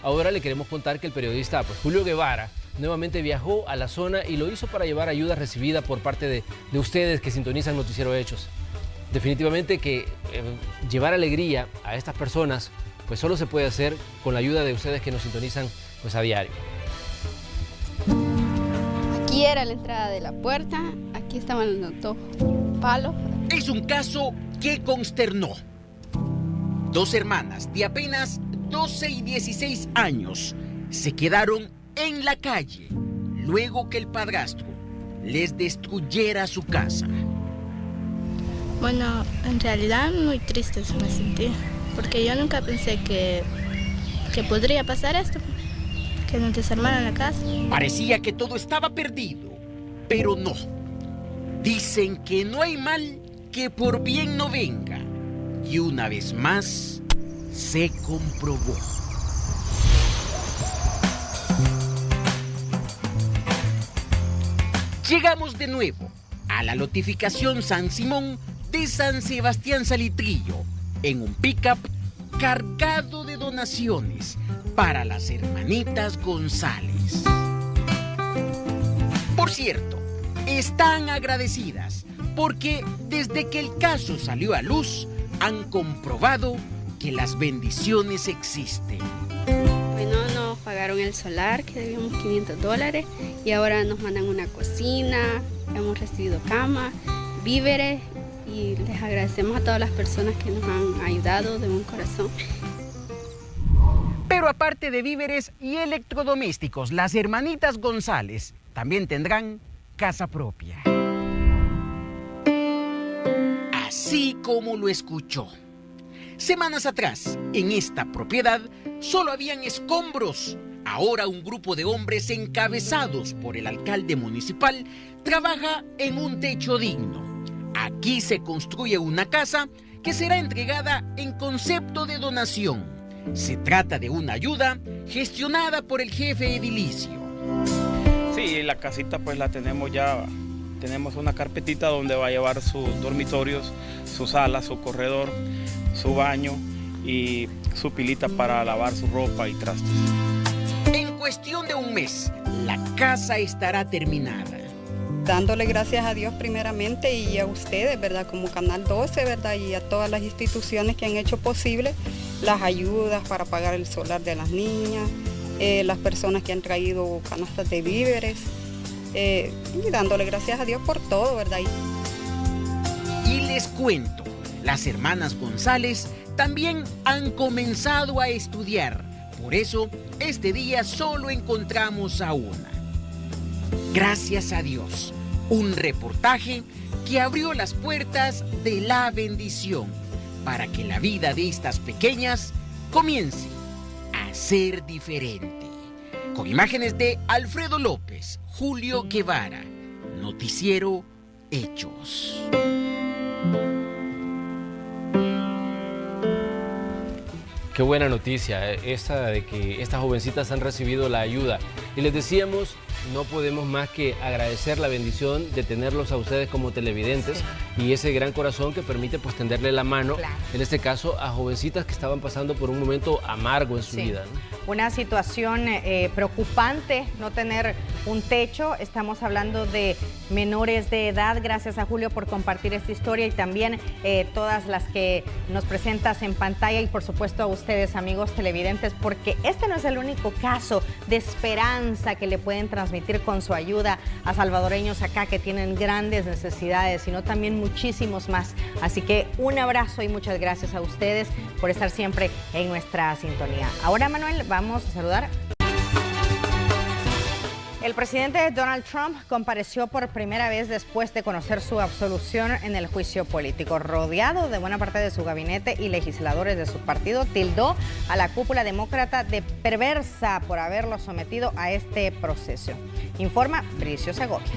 Ahora le queremos contar que el periodista Julio Guevara nuevamente viajó a la zona y lo hizo para llevar ayuda recibida por parte de ustedes que sintonizan Noticiero Hechos. Definitivamente que llevar alegría a estas personas pues solo se puede hacer con la ayuda de ustedes que nos sintonizan pues a diario. Aquí era la entrada de la puerta, aquí estaban los 2 palos. Es un caso que consternó. 2 hermanas de apenas 12 y 16 años se quedaron en la calle luego que el padrastro les destruyera su casa. Bueno, en realidad muy triste me sentí, porque yo nunca pensé que podría pasar esto, que nos desarmaran la casa. Parecía que todo estaba perdido, pero no. Dicen que no hay mal que por bien no venga, y una vez más se comprobó. Llegamos de nuevo a la lotificación San Simón de San Sebastián Salitrillo en un pick-up cargado de donaciones para las hermanitas González. Por cierto, están agradecidas porque desde que el caso salió a luz han comprobado que las bendiciones existen. Bueno, nos pagaron el solar, que debíamos $500, y ahora nos mandan una cocina, hemos recibido cama, víveres, y les agradecemos a todas las personas que nos han ayudado de buen corazón. Pero aparte de víveres y electrodomésticos, las hermanitas González también tendrán casa propia. Así como lo escuchó. Semanas atrás, en esta propiedad, solo habían escombros. Ahora un grupo de hombres encabezados por el alcalde municipal trabaja en un techo digno. Aquí se construye una casa que será entregada en concepto de donación. Se trata de una ayuda gestionada por el jefe edilicio. Sí, la casita pues la tenemos ya. Tenemos una carpetita donde va a llevar sus dormitorios, su sala, su corredor, su baño y su pilita para lavar su ropa y trastes. En cuestión de un mes, la casa estará terminada. Dándole gracias a Dios primeramente y a ustedes, ¿verdad? Como Canal 12, ¿verdad? Y a todas las instituciones que han hecho posible las ayudas para pagar el solar de las niñas, las personas que han traído canastas de víveres. Y dándole gracias a Dios por todo, ¿verdad? Y les cuento, las hermanas González también han comenzado a estudiar. Por eso, este día solo encontramos a una. Gracias a Dios, un reportaje que abrió las puertas de la bendición para que la vida de estas pequeñas comience a ser diferente. Con imágenes de Alfredo López, Julio Guevara, Noticiero Hechos. Qué buena noticia esta de que estas jovencitas han recibido la ayuda. Y les decíamos, no podemos más que agradecer la bendición de tenerlos a ustedes como televidentes y ese gran corazón que permite pues tenderle la mano, en este caso a jovencitas que estaban pasando por un momento amargo en su vida, ¿no? Una situación preocupante, no tener un techo. Estamos hablando de menores de edad. Gracias a Julio por compartir esta historia y también todas las que nos presentas en pantalla y por supuesto a ustedes, amigos televidentes, porque este no es el único caso de esperanza que le pueden transmitir con su ayuda a salvadoreños acá que tienen grandes necesidades, sino también muchísimos más. Así que un abrazo y muchas gracias a ustedes por estar siempre en nuestra sintonía. Ahora, Manuel, vamos a saludar. El presidente Donald Trump compareció por primera vez después de conocer su absolución en el juicio político. Rodeado de buena parte de su gabinete y legisladores de su partido, tildó a la cúpula demócrata de perversa por haberlo sometido a este proceso. Informa Bricio Segovia.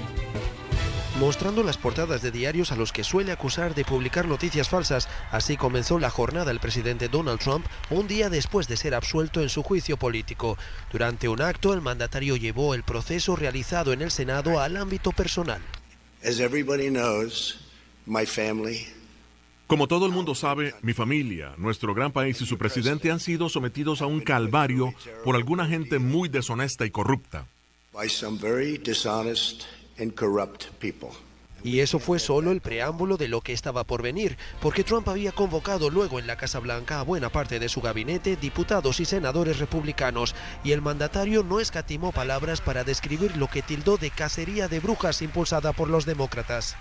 Mostrando las portadas de diarios a los que suele acusar de publicar noticias falsas, así comenzó la jornada el presidente Donald Trump un día después de ser absuelto en su juicio político. Durante un acto, el mandatario llevó el proceso realizado en el Senado al ámbito personal. Como todo el mundo sabe, mi familia, nuestro gran país y su presidente han sido sometidos a un calvario por alguna gente muy deshonesta y corrupta. Y eso fue solo el preámbulo de lo que estaba por venir, porque Trump había convocado luego en la Casa Blanca a buena parte de su gabinete, diputados y senadores republicanos, y el mandatario no escatimó palabras para describir lo que tildó de cacería de brujas impulsada por los demócratas.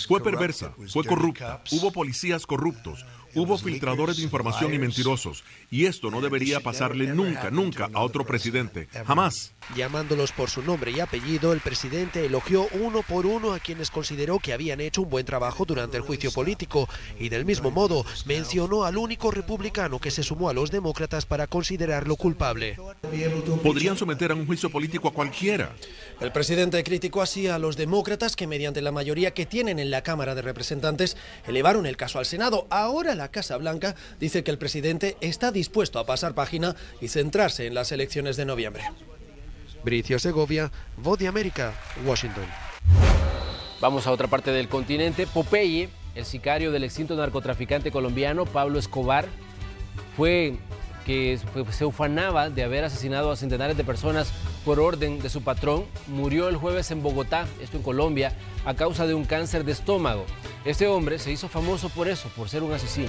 Fue perversa, fue corrupta, hubo policías corruptos, hubo filtradores de información y mentirosos, y esto no debería pasarle nunca a otro presidente, jamás. Llamándolos por su nombre y apellido, el presidente elogió uno por uno a quienes consideró que habían hecho un buen trabajo durante el juicio político, y del mismo modo mencionó al único republicano que se sumó a los demócratas para considerarlo culpable. Podrían someter a un juicio político a cualquiera. El presidente criticó así a los demócratas que mediante la mayoría que tienen en la Cámara de Representantes elevaron el caso al Senado. Ahora la Casa Blanca dice que el presidente está dispuesto a pasar página y centrarse en las elecciones de noviembre. Bricio Segovia, Voz de América, Washington. Vamos a otra parte del continente. Popeye, el sicario del extinto narcotraficante colombiano Pablo Escobar, se ufanaba de haber asesinado a centenares de personas por orden de su patrón. Murió el jueves en Bogotá, esto en Colombia, a causa de un cáncer de estómago. Este hombre se hizo famoso por eso, por ser un asesino.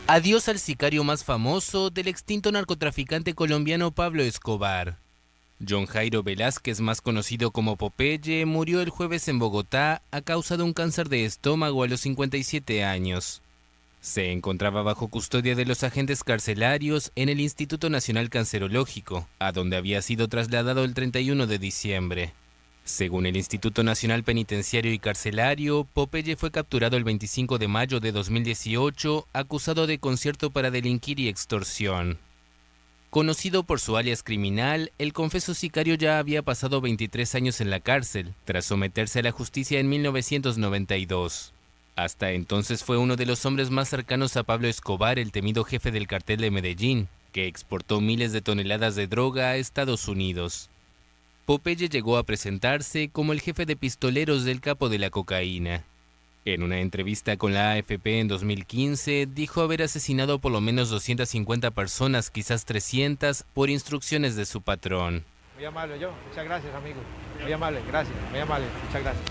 Adiós al sicario más famoso del extinto narcotraficante colombiano Pablo Escobar. John Jairo Velázquez, más conocido como Popeye, murió el jueves en Bogotá a causa de un cáncer de estómago a los 57 años. Se encontraba bajo custodia de los agentes carcelarios en el Instituto Nacional Cancerológico, a donde había sido trasladado el 31 de diciembre. Según el Instituto Nacional Penitenciario y Carcelario, Popeye fue capturado el 25 de mayo de 2018, acusado de concierto para delinquir y extorsión. Conocido por su alias criminal, el confeso sicario ya había pasado 23 años en la cárcel, tras someterse a la justicia en 1992. Hasta entonces fue uno de los hombres más cercanos a Pablo Escobar, el temido jefe del cartel de Medellín, que exportó miles de toneladas de droga a Estados Unidos. Popeye llegó a presentarse como el jefe de pistoleros del capo de la cocaína. En una entrevista con la AFP en 2015, dijo haber asesinado por lo menos 250 personas, quizás 300, por instrucciones de su patrón. Muy amable yo, muchas gracias amigo, muy amable, gracias, muy amable, muchas gracias.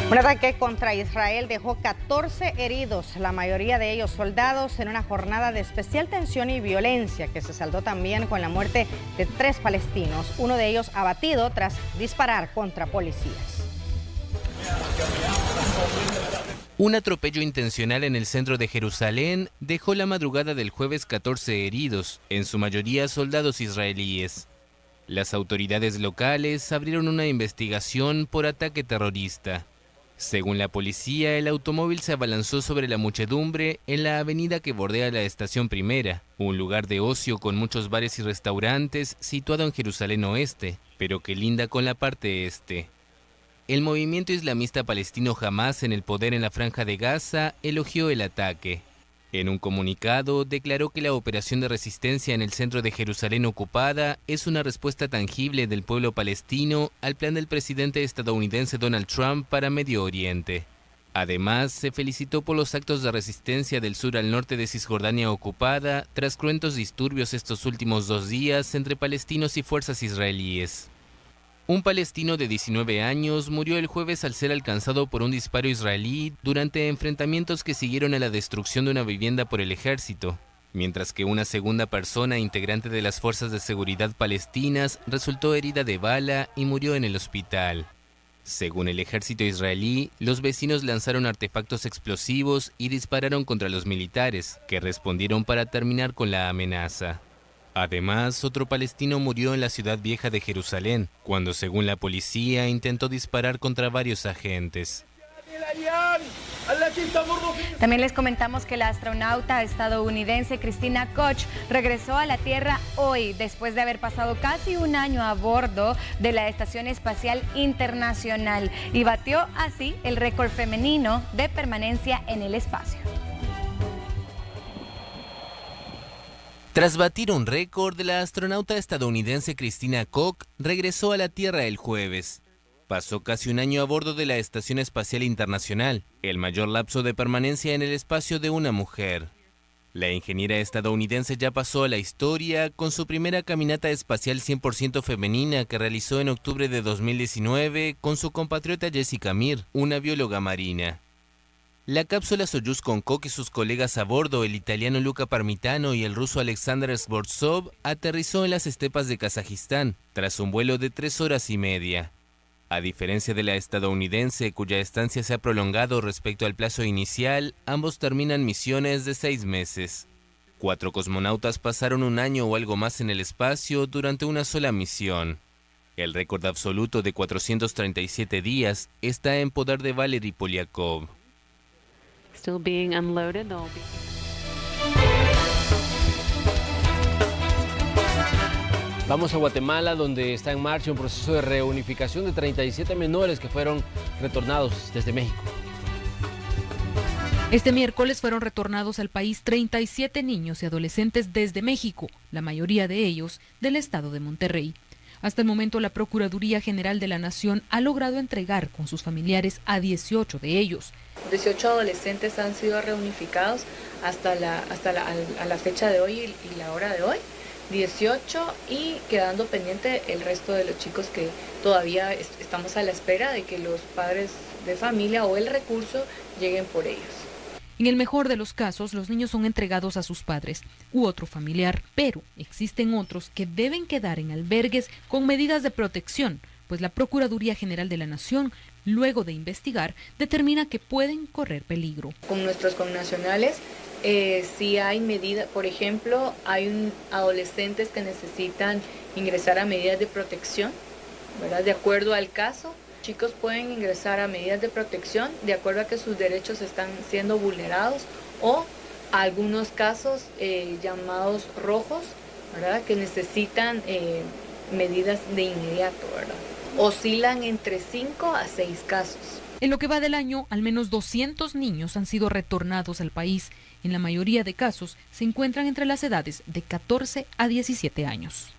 Un ataque contra Israel dejó 14 heridos, la mayoría de ellos soldados, en una jornada de especial tensión y violencia que se saldó también con la muerte de 3 palestinos, uno de ellos abatido tras disparar contra policías. Un atropello intencional en el centro de Jerusalén dejó la madrugada del jueves 14 heridos, en su mayoría soldados israelíes. Las autoridades locales abrieron una investigación por ataque terrorista. Según la policía, el automóvil se abalanzó sobre la muchedumbre en la avenida que bordea la Estación Primera, un lugar de ocio con muchos bares y restaurantes situado en Jerusalén Oeste, pero que linda con la parte este. El movimiento islamista palestino Hamas, en el poder en la Franja de Gaza, elogió el ataque. En un comunicado, declaró que la operación de resistencia en el centro de Jerusalén ocupada es una respuesta tangible del pueblo palestino al plan del presidente estadounidense Donald Trump para Medio Oriente. Además, se felicitó por los actos de resistencia del sur al norte de Cisjordania ocupada tras cruentos disturbios estos últimos 2 días entre palestinos y fuerzas israelíes. Un palestino de 19 años murió el jueves al ser alcanzado por un disparo israelí durante enfrentamientos que siguieron a la destrucción de una vivienda por el ejército, mientras que una segunda persona, integrante de las fuerzas de seguridad palestinas, resultó herida de bala y murió en el hospital. Según el ejército israelí, los vecinos lanzaron artefactos explosivos y dispararon contra los militares, que respondieron para terminar con la amenaza. Además, otro palestino murió en la ciudad vieja de Jerusalén, cuando, según la policía, intentó disparar contra varios agentes. También les comentamos que la astronauta estadounidense Christina Koch regresó a la Tierra hoy, después de haber pasado casi un año a bordo de la Estación Espacial Internacional, y batió así el récord femenino de permanencia en el espacio. Tras batir un récord, la astronauta estadounidense Christina Koch regresó a la Tierra el jueves. Pasó casi un año a bordo de la Estación Espacial Internacional, el mayor lapso de permanencia en el espacio de una mujer. La ingeniera estadounidense ya pasó a la historia con su primera caminata espacial 100% femenina que realizó en octubre de 2019 con su compatriota Jessica Meir, una bióloga marina. La cápsula Soyuz con Koch y sus colegas a bordo, el italiano Luca Parmitano y el ruso Alexander Skvortsov, aterrizó en las estepas de Kazajistán, tras un vuelo de 3 horas y media. A diferencia de la estadounidense, cuya estancia se ha prolongado respecto al plazo inicial, ambos terminan misiones de 6 meses. 4 cosmonautas pasaron un año o algo más en el espacio durante una sola misión. El récord absoluto de 437 días está en poder de Valery Polyakov. Still being unloaded. Vamos a Guatemala, donde está en marcha un proceso de reunificación de 37 menores que fueron retornados desde México. Este miércoles fueron retornados al país 37 niños y adolescentes desde México, la mayoría de ellos del estado de Monterrey. Hasta el momento, la Procuraduría General de la Nación ha logrado entregar con sus familiares a 18 de ellos. 18 adolescentes han sido reunificados hasta la fecha de hoy y la hora de hoy. 18 y quedando pendiente el resto de los chicos que todavía estamos a la espera de que los padres de familia o el recurso lleguen por ellos. En el mejor de los casos, los niños son entregados a sus padres u otro familiar, pero existen otros que deben quedar en albergues con medidas de protección, pues la Procuraduría General de la Nación, luego de investigar, determina que pueden correr peligro. Con nuestros connacionales, si hay medidas, por ejemplo, hay adolescentes que necesitan ingresar a medidas de protección, ¿verdad? De acuerdo al caso. Chicos pueden ingresar a medidas de protección de acuerdo a que sus derechos están siendo vulnerados o algunos casos llamados rojos, ¿verdad? Que necesitan medidas de inmediato, ¿verdad? Oscilan entre 5 a 6 casos. En lo que va del año, al menos 200 niños han sido retornados al país. En la mayoría de casos se encuentran entre las edades de 14 a 17 años.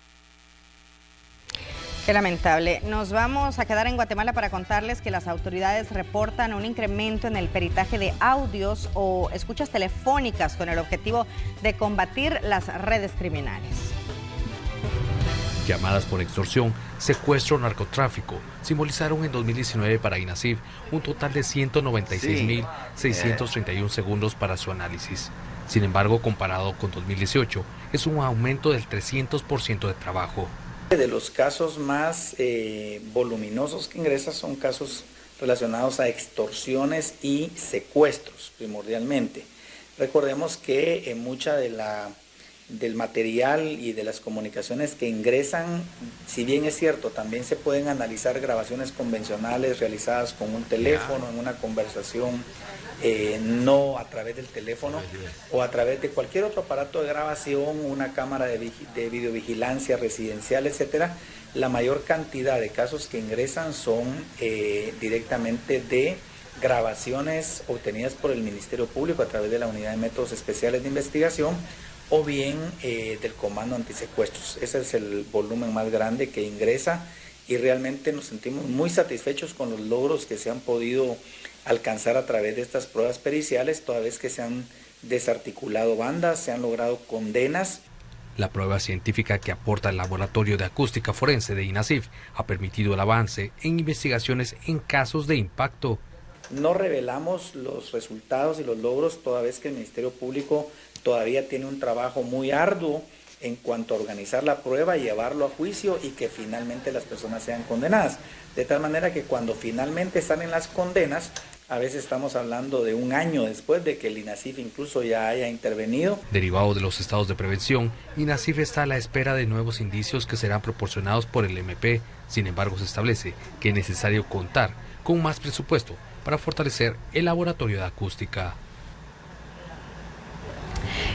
Qué lamentable. Nos vamos a quedar en Guatemala para contarles que las autoridades reportan un incremento en el peritaje de audios o escuchas telefónicas con el objetivo de combatir las redes criminales. Llamadas por extorsión, secuestro, narcotráfico simbolizaron en 2019 para INACIF un total de 196.631 segundos para su análisis. Sin embargo, comparado con 2018, es un aumento del 300% de trabajo. De los casos más voluminosos que ingresan son casos relacionados a extorsiones y secuestros, primordialmente. Recordemos que mucha del material y de las comunicaciones que ingresan, si bien es cierto, también se pueden analizar grabaciones convencionales realizadas con un teléfono, en una conversación, no a través del teléfono o a través de cualquier otro aparato de grabación, una cámara de videovigilancia residencial, etcétera. La mayor cantidad de casos que ingresan son directamente de grabaciones obtenidas por el Ministerio Público a través de la Unidad de Métodos Especiales de Investigación o bien del Comando Antisecuestros. Ese es el volumen más grande que ingresa y realmente nos sentimos muy satisfechos con los logros que se han podido alcanzar a través de estas pruebas periciales, toda vez que se han desarticulado bandas, se han logrado condenas. La prueba científica que aporta el Laboratorio de Acústica Forense de INASIF ha permitido el avance en investigaciones en casos de impacto. No revelamos los resultados y los logros, toda vez que el Ministerio Público todavía tiene un trabajo muy arduo en cuanto a organizar la prueba, llevarlo a juicio y que finalmente las personas sean condenadas. De tal manera que cuando finalmente salen las condenas, a veces estamos hablando de un año después de que el INASIF incluso ya haya intervenido. Derivado de los estados de prevención, INASIF está a la espera de nuevos indicios que serán proporcionados por el MP. Sin embargo, se establece que es necesario contar con más presupuesto para fortalecer el laboratorio de acústica.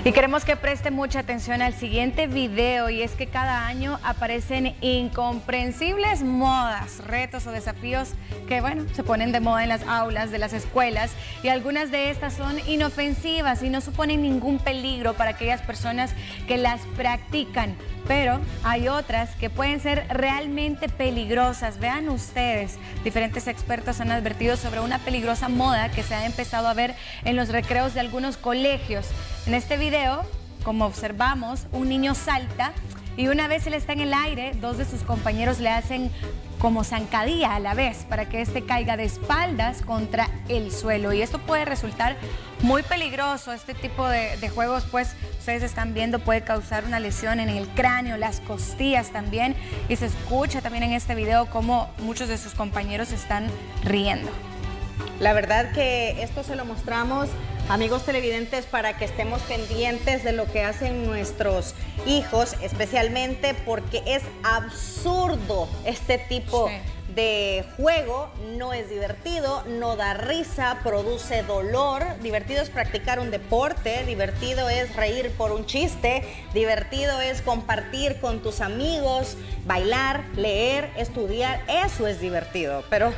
Y queremos que preste mucha atención al siguiente video, y es que cada año aparecen incomprensibles modas, retos o desafíos que, bueno, se ponen de moda en las aulas de las escuelas, y algunas de estas son inofensivas y no suponen ningún peligro para aquellas personas que las practican, pero hay otras que pueden ser realmente peligrosas. Vean ustedes, diferentes expertos han advertido sobre una peligrosa moda que se ha empezado a ver en los recreos de algunos colegios. En este video, como observamos, un niño salta y una vez él está en el aire, dos de sus compañeros le hacen como zancadilla a la vez para que éste caiga de espaldas contra el suelo, y esto puede resultar muy peligroso. Este tipo de juegos, pues ustedes están viendo, puede causar una lesión en el cráneo, las costillas también, y se escucha también en este video cómo muchos de sus compañeros están riendo. La verdad que esto se lo mostramos, amigos televidentes, para que estemos pendientes de lo que hacen nuestros hijos, especialmente porque es absurdo este tipo de juego. No es divertido, no da risa, produce dolor. Divertido es practicar un deporte, divertido es reír por un chiste, divertido es compartir con tus amigos, bailar, leer, estudiar. Eso es divertido, pero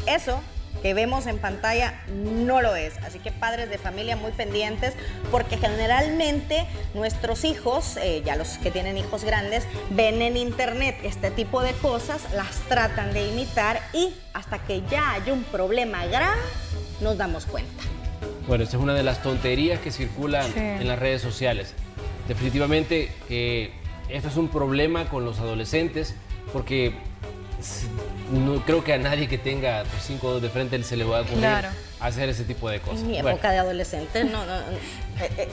eso que vemos en pantalla no lo es. Así que padres de familia muy pendientes, porque generalmente nuestros hijos, ya los que tienen hijos grandes, ven en internet este tipo de cosas, las tratan de imitar y hasta que ya hay un problema grave nos damos cuenta. Bueno, esta es una de las tonterías que circulan en las redes sociales. Definitivamente esto es un problema con los adolescentes, porque no creo que a nadie que tenga 5 dedos de frente se le va a ocurrir hacer ese tipo de cosas. En mi época de adolescente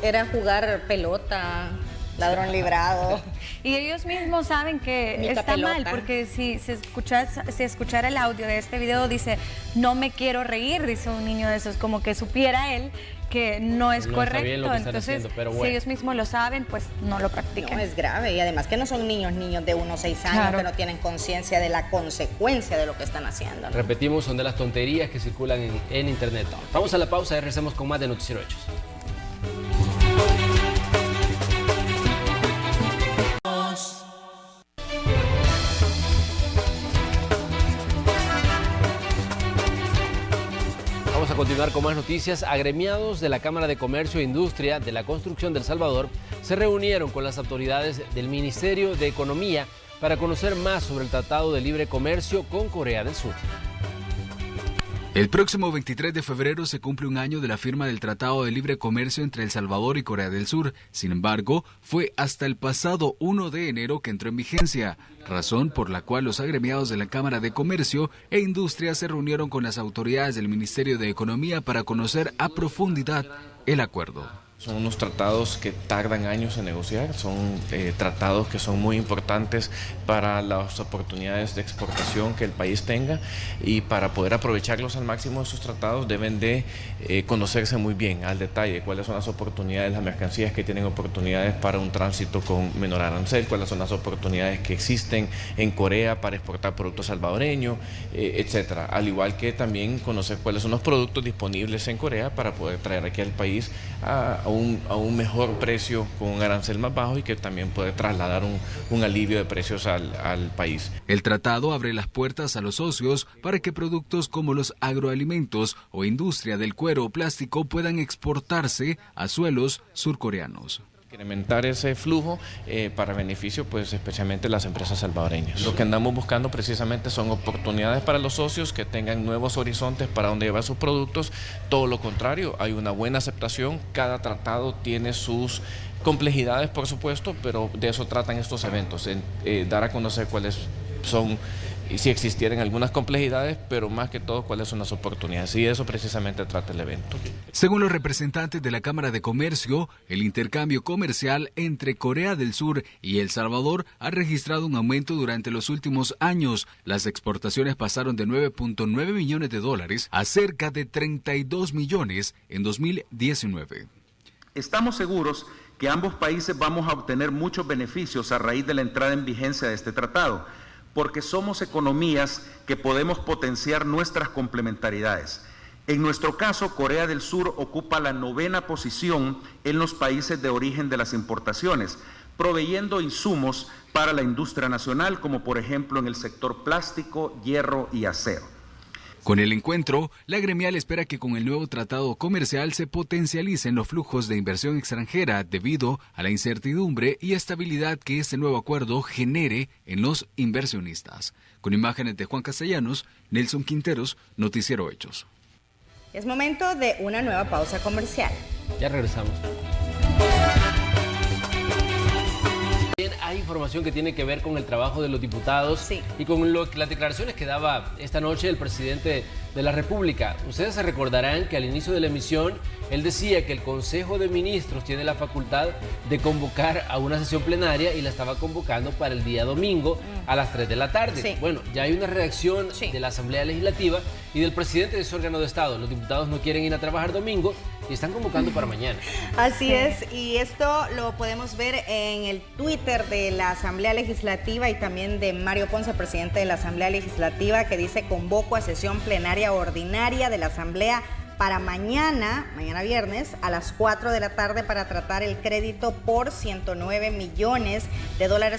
era jugar pelota, ladrón librado. Y ellos mismos saben que está mal, porque si escuchara el audio de este video, dice, no me quiero reír, dice un niño de esos, como que supiera él que no es correcto. Entonces, bueno, si ellos mismos lo saben, pues no lo practican. No, es grave, y además que no son niños de 1 a 6 años, que no tienen conciencia de la consecuencia de lo que están haciendo, ¿no? Repetimos, son de las tonterías que circulan en internet. Vamos a la pausa y regresamos con más de Noticiero Hechos. Vamos a continuar con más noticias. Agremiados de la Cámara de Comercio e Industria de la Construcción de El Salvador se reunieron con las autoridades del Ministerio de Economía para conocer más sobre el Tratado de Libre Comercio con Corea del Sur. El próximo 23 de febrero se cumple un año de la firma del Tratado de Libre Comercio entre El Salvador y Corea del Sur. Sin embargo, fue hasta el pasado 1 de enero que entró en vigencia, razón por la cual los agremiados de la Cámara de Comercio e Industria se reunieron con las autoridades del Ministerio de Economía para conocer a profundidad el acuerdo. Son unos tratados que tardan años en negociar, son tratados que son muy importantes para las oportunidades de exportación que el país tenga, y para poder aprovecharlos al máximo esos tratados deben de conocerse muy bien al detalle cuáles son las oportunidades, las mercancías que tienen oportunidades para un tránsito con menor arancel, cuáles son las oportunidades que existen en Corea para exportar productos salvadoreños, etcétera. Al igual que también conocer cuáles son los productos disponibles en Corea para poder traer aquí al país a un mejor precio con un arancel más bajo, y que también puede trasladar un alivio de precios al país. El tratado abre las puertas a los socios para que productos como los agroalimentos o industria del cuero o plástico puedan exportarse a suelos surcoreanos. Incrementar ese flujo para beneficio, pues especialmente las empresas salvadoreñas. Lo que andamos buscando precisamente son oportunidades para los socios que tengan nuevos horizontes para donde llevar sus productos. Todo lo contrario, hay una buena aceptación. Cada tratado tiene sus complejidades, por supuesto, pero de eso tratan estos eventos, dar a conocer cuáles son, y si existieran algunas complejidades, pero más que todo cuáles son las oportunidades, y eso precisamente trata el evento. Según los representantes de la Cámara de Comercio, el intercambio comercial entre Corea del Sur y El Salvador ha registrado un aumento durante los últimos años. Las exportaciones pasaron de $9.9 millones a cerca de 32 millones en 2019. Estamos seguros que ambos países vamos a obtener muchos beneficios a raíz de la entrada en vigencia de este tratado, porque somos economías que podemos potenciar nuestras complementariedades. En nuestro caso, Corea del Sur ocupa la 9ª posición en los países de origen de las importaciones, proveyendo insumos para la industria nacional, como por ejemplo en el sector plástico, hierro y acero. Con el encuentro, la gremial espera que con el nuevo tratado comercial se potencialicen los flujos de inversión extranjera debido a la incertidumbre y estabilidad que este nuevo acuerdo genere en los inversionistas. Con imágenes de Juan Castellanos, Nelson Quinteros, Noticiero Hechos. Es momento de una nueva pausa comercial. Ya regresamos. Hay información que tiene que ver con el trabajo de los diputados y con las declaraciones que daba esta noche el presidente de la República. Ustedes se recordarán que al inicio de la emisión él decía que el Consejo de Ministros tiene la facultad de convocar a una sesión plenaria y la estaba convocando para el día domingo a las 3 de la tarde. Sí. Bueno, ya hay una redacción de la Asamblea Legislativa y del presidente de ese órgano de Estado. Los diputados no quieren ir a trabajar domingo y están convocando para mañana. Así es, y esto lo podemos ver en el Twitter de la Asamblea Legislativa y también de Mario Ponce, presidente de la Asamblea Legislativa, que dice: convoco a sesión plenaria ordinaria de la Asamblea para mañana viernes, a las 4 de la tarde para tratar el crédito por $109 millones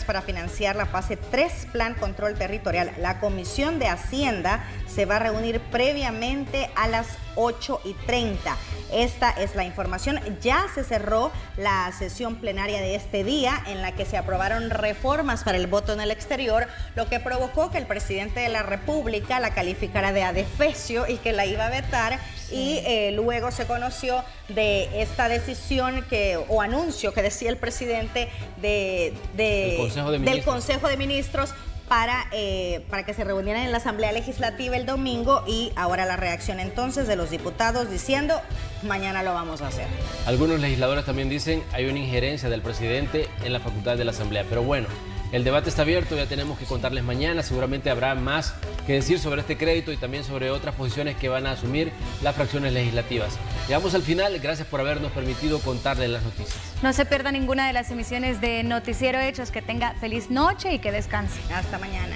para financiar la fase 3 Plan Control Territorial. La Comisión de Hacienda se va a reunir previamente a las 8:30. Esta es la información. Ya se cerró la sesión plenaria de este día en la que se aprobaron reformas para el voto en el exterior, lo que provocó que el presidente de la República la calificara de adefesio y que la iba a vetar. Y luego se conoció de esta decisión o anuncio que decía el presidente del Consejo de Ministros para que se reunieran en la Asamblea Legislativa el domingo, y ahora la reacción entonces de los diputados diciendo: mañana lo vamos a hacer. Algunos legisladores también dicen hay una injerencia del presidente en la facultad de la Asamblea, pero bueno, el debate está abierto, ya tenemos que contarles mañana, seguramente habrá más que decir sobre este crédito y también sobre otras posiciones que van a asumir las fracciones legislativas. Llegamos al final, gracias por habernos permitido contarles las noticias. No se pierda ninguna de las emisiones de Noticiero Hechos, que tenga feliz noche y que descanse. Hasta mañana.